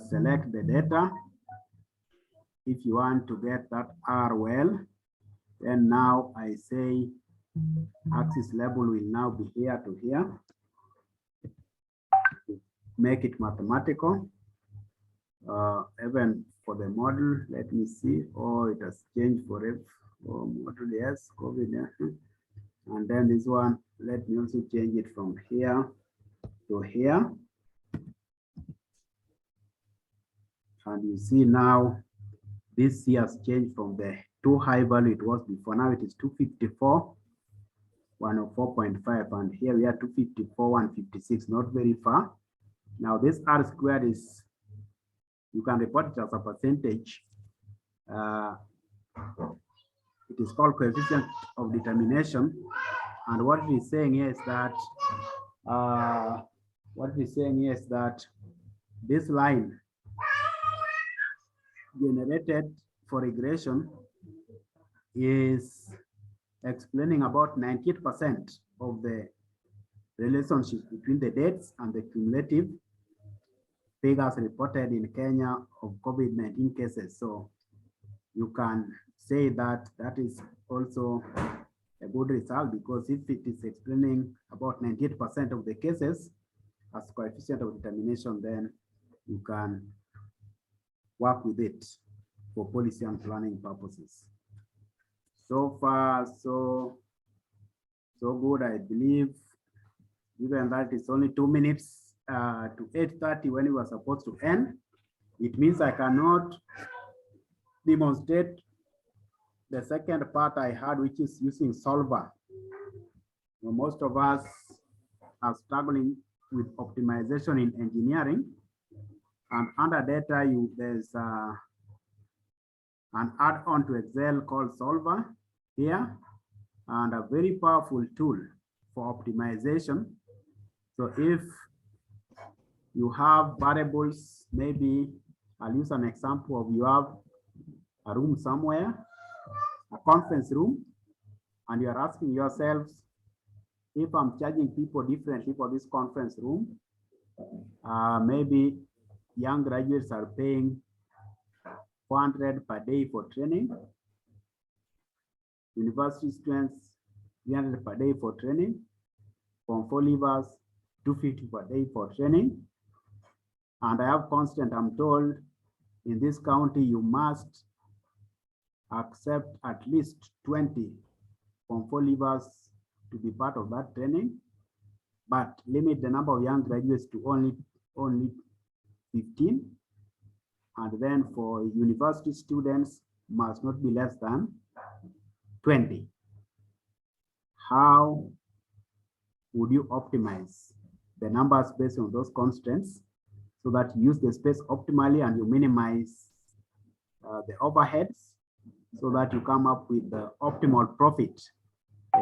select the data. If you want to get that R well, then now I say axis label will now be here to here. Make it mathematical. Even for the model, let me see. Oh, it has changed for it. Oh, model, yes, COVID. Yeah. And then this one, let me also change it from here to here. And you see now, this here has changed from the too high value it was before. Now it is 254, 104.5. And here we are 254, 156, not very far. Now this R squared is, you can report it as a percentage. It is called coefficient of determination. And what it is saying here is that, this line generated for regression is explaining about 98% of the relationship between the dates and the cumulative figures reported in Kenya of COVID-19 cases. So you can say that that is also a good result, because if it is explaining about 98% of the cases as coefficient of determination, then you can work with it for policy and planning purposes. So far, so good, I believe, given that it's only 2 minutes to 8:30 when we were supposed to end. It means I cannot demonstrate the second part I had, which is using solver. Well, most of us are struggling with optimization in engineering, and under data, there's an add-on to Excel called solver here, and a very powerful tool for optimization. So if you have variables, maybe I'll use an example of, you have a room somewhere, a conference room, and you're asking yourselves, if I'm charging people differently for this conference room, maybe young graduates are paying 400 per day for training. University students, 300 per day for training. From 4 leavers, 250 per day for training. And I have constant, I'm told, in this county, you must accept at least 20 from 4 leavers to be part of that training, but limit the number of young graduates to only 15. And then for university students, must not be less than 20. How would you optimize the numbers based on those constraints so that you use the space optimally and you minimize the overheads so that you come up with the optimal profit?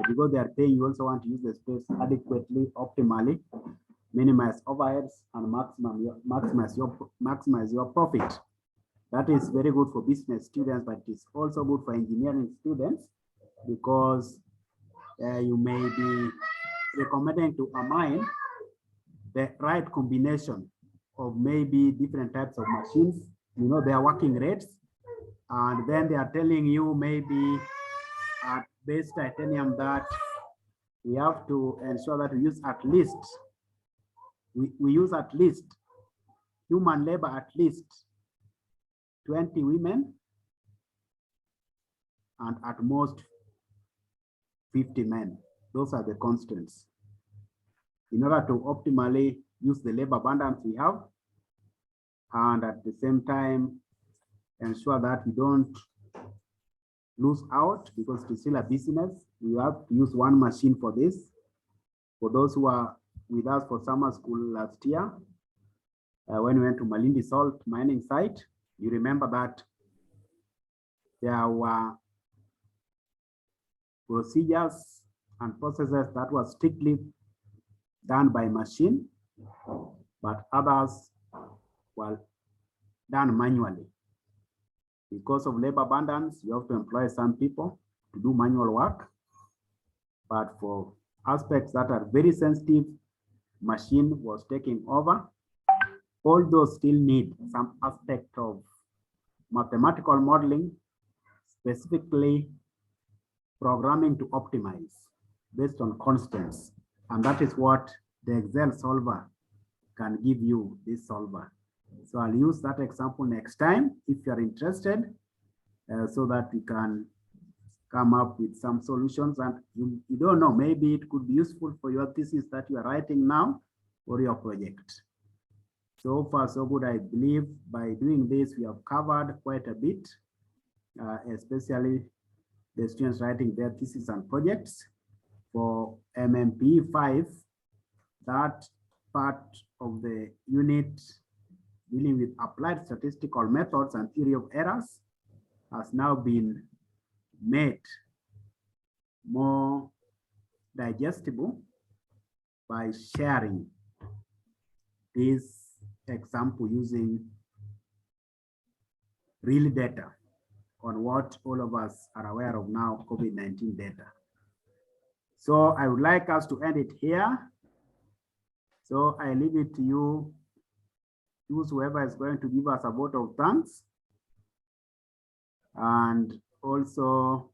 Because they are paying, you also want to use the space adequately, optimally, minimize overheads, and maximize your profit. That is very good for business students, but it's also good for engineering students, because you may be recommending to a mine the right combination of maybe different types of machines, you know, their working rates, and then they are telling you maybe at base titanium that we have to ensure that we use at least, we use at least human labor, at least 20 women, and at most 50 men. Those are the constants. in order to optimally use the labor abundance we have, and at the same time ensure that we don't lose out, because it's still a business. We have to use one machine for this. For those who are with us for summer school last year, when we went to Malindi salt mining site, you remember that there were procedures and processes that were strictly done by machine, but others were done manually. Because of labor abundance, you have to employ some people to do manual work. But for aspects that are very sensitive, machine was taking over. Although still need some aspect of mathematical modeling, specifically programming to optimize based on constants. And that is what the Excel solver can give you, this solver. So I'll use that example next time if you're interested, so that we can come up with some solutions. And you don't know, maybe it could be useful for your thesis that you are writing now or your project. So far, so good. I believe by doing this, we have covered quite a bit, especially the students writing their thesis and projects. For MMP 5, that part of the unit dealing with applied statistical methods and theory of errors has now been made more digestible by sharing this example using real data on what all of us are aware of now, COVID-19 data. So I would like us to end it here. So I leave it to you, choose whoever is going to give us a vote of thanks. And also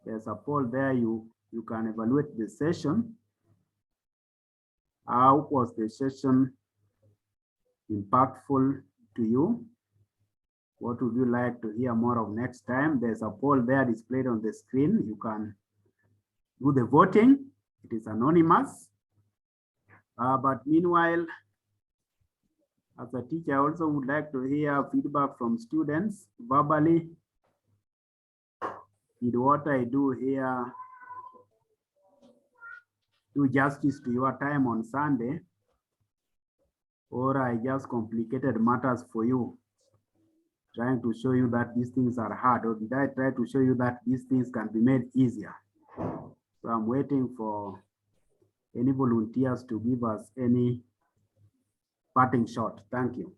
there's a poll there, you can evaluate the session. How was the session impactful to you? What would you like to hear more of next time? There's a poll there displayed on the screen. You can do the voting. It is anonymous. But meanwhile, as a teacher, I also would like to hear feedback from students verbally. Did what I do here do justice to your time on Sunday? Or I just complicated matters for you, trying to show you that these things are hard? Or did I try to show you that these things can be made easier? So I'm waiting for any volunteers to give us any parting shot. Thank you.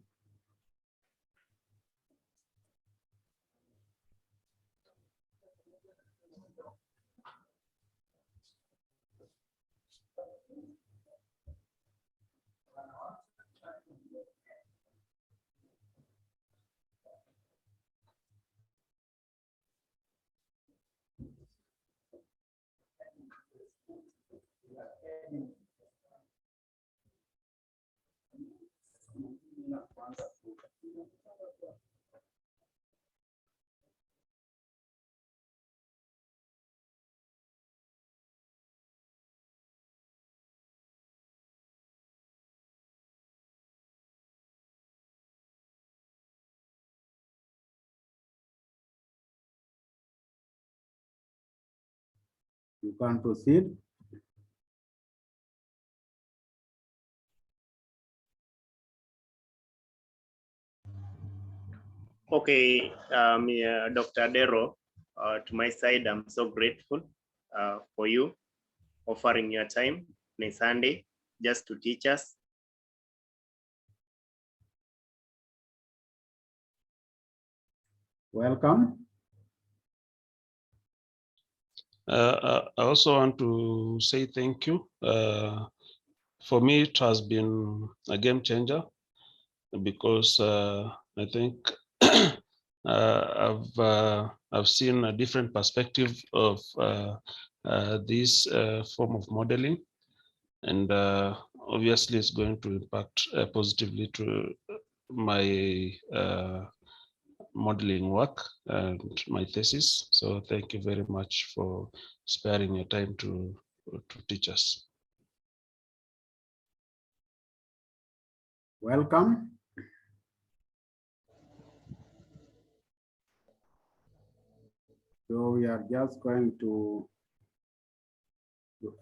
You can proceed. Okay, Dr. Dero, to my side, I'm so grateful for you offering your time on Sunday just to teach us. Welcome. I also want to say thank you. For me, it has been a game changer because I think I've seen a different perspective of this form of modeling, and obviously it's going to impact positively to my modeling work and my thesis. So thank you very much for sparing your time to teach us. Welcome. So we are just going to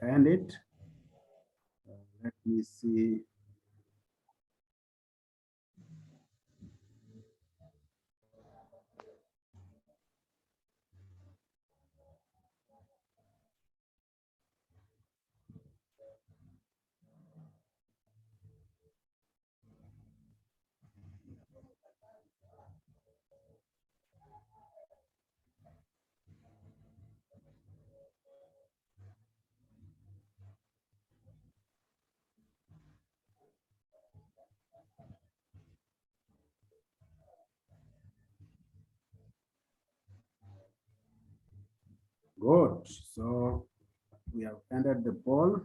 end it. Let me see. Good. So we have ended the poll.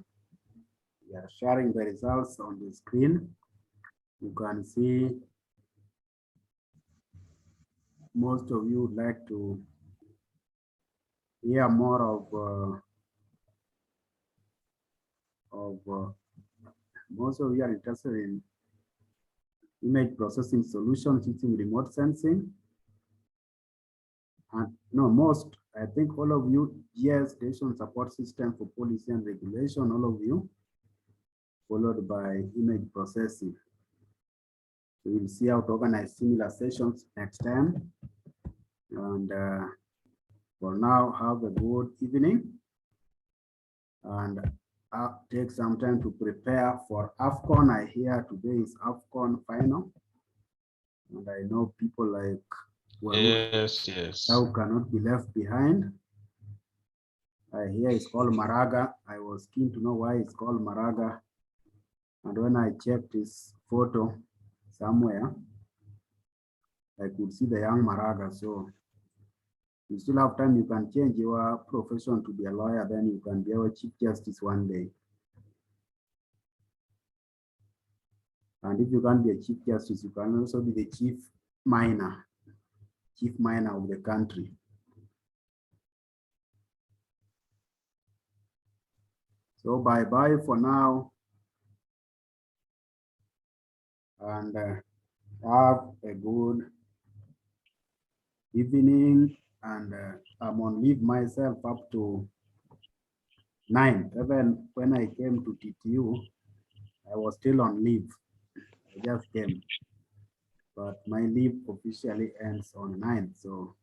We are sharing the results on the screen. You can see most of you would like to hear more of most of you are interested in image processing solutions using remote sensing. And no, most, I think all of you, yes, station support system for policy and regulation, all of you, followed by image processing. So we'll see how to organize similar sessions next time. And for now, have a good evening. And take some time to prepare for AFCON. I hear today is AFCON final. And I know people like Yes. who cannot be left behind. I hear it's called Maraga. I was keen to know why it's called Maraga. And when I checked his photo somewhere, I could see the young Maraga. So you still have time. You can change your profession to be a lawyer. Then you can be our Chief Justice one day. And if you can't be a Chief Justice, you can also be the Chief Miner of the country. So bye-bye for now. And have a good evening. And I'm on leave myself up to 9. Even when I came to TTU, I was still on leave. I just came. But my leave officially ends on 9. So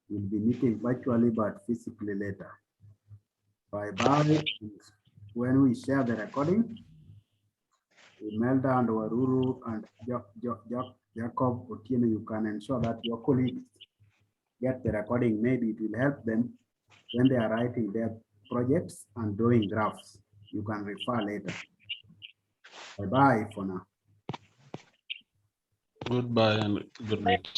we'll be meeting virtually, but physically later. Bye-bye. When we share the recording, Imelda and Waruru and Jacob Otieno, you can ensure that your colleagues get the recording. Maybe it will help them when they are writing their projects and drawing graphs. You can refer later. Bye-bye for now. Goodbye and good night.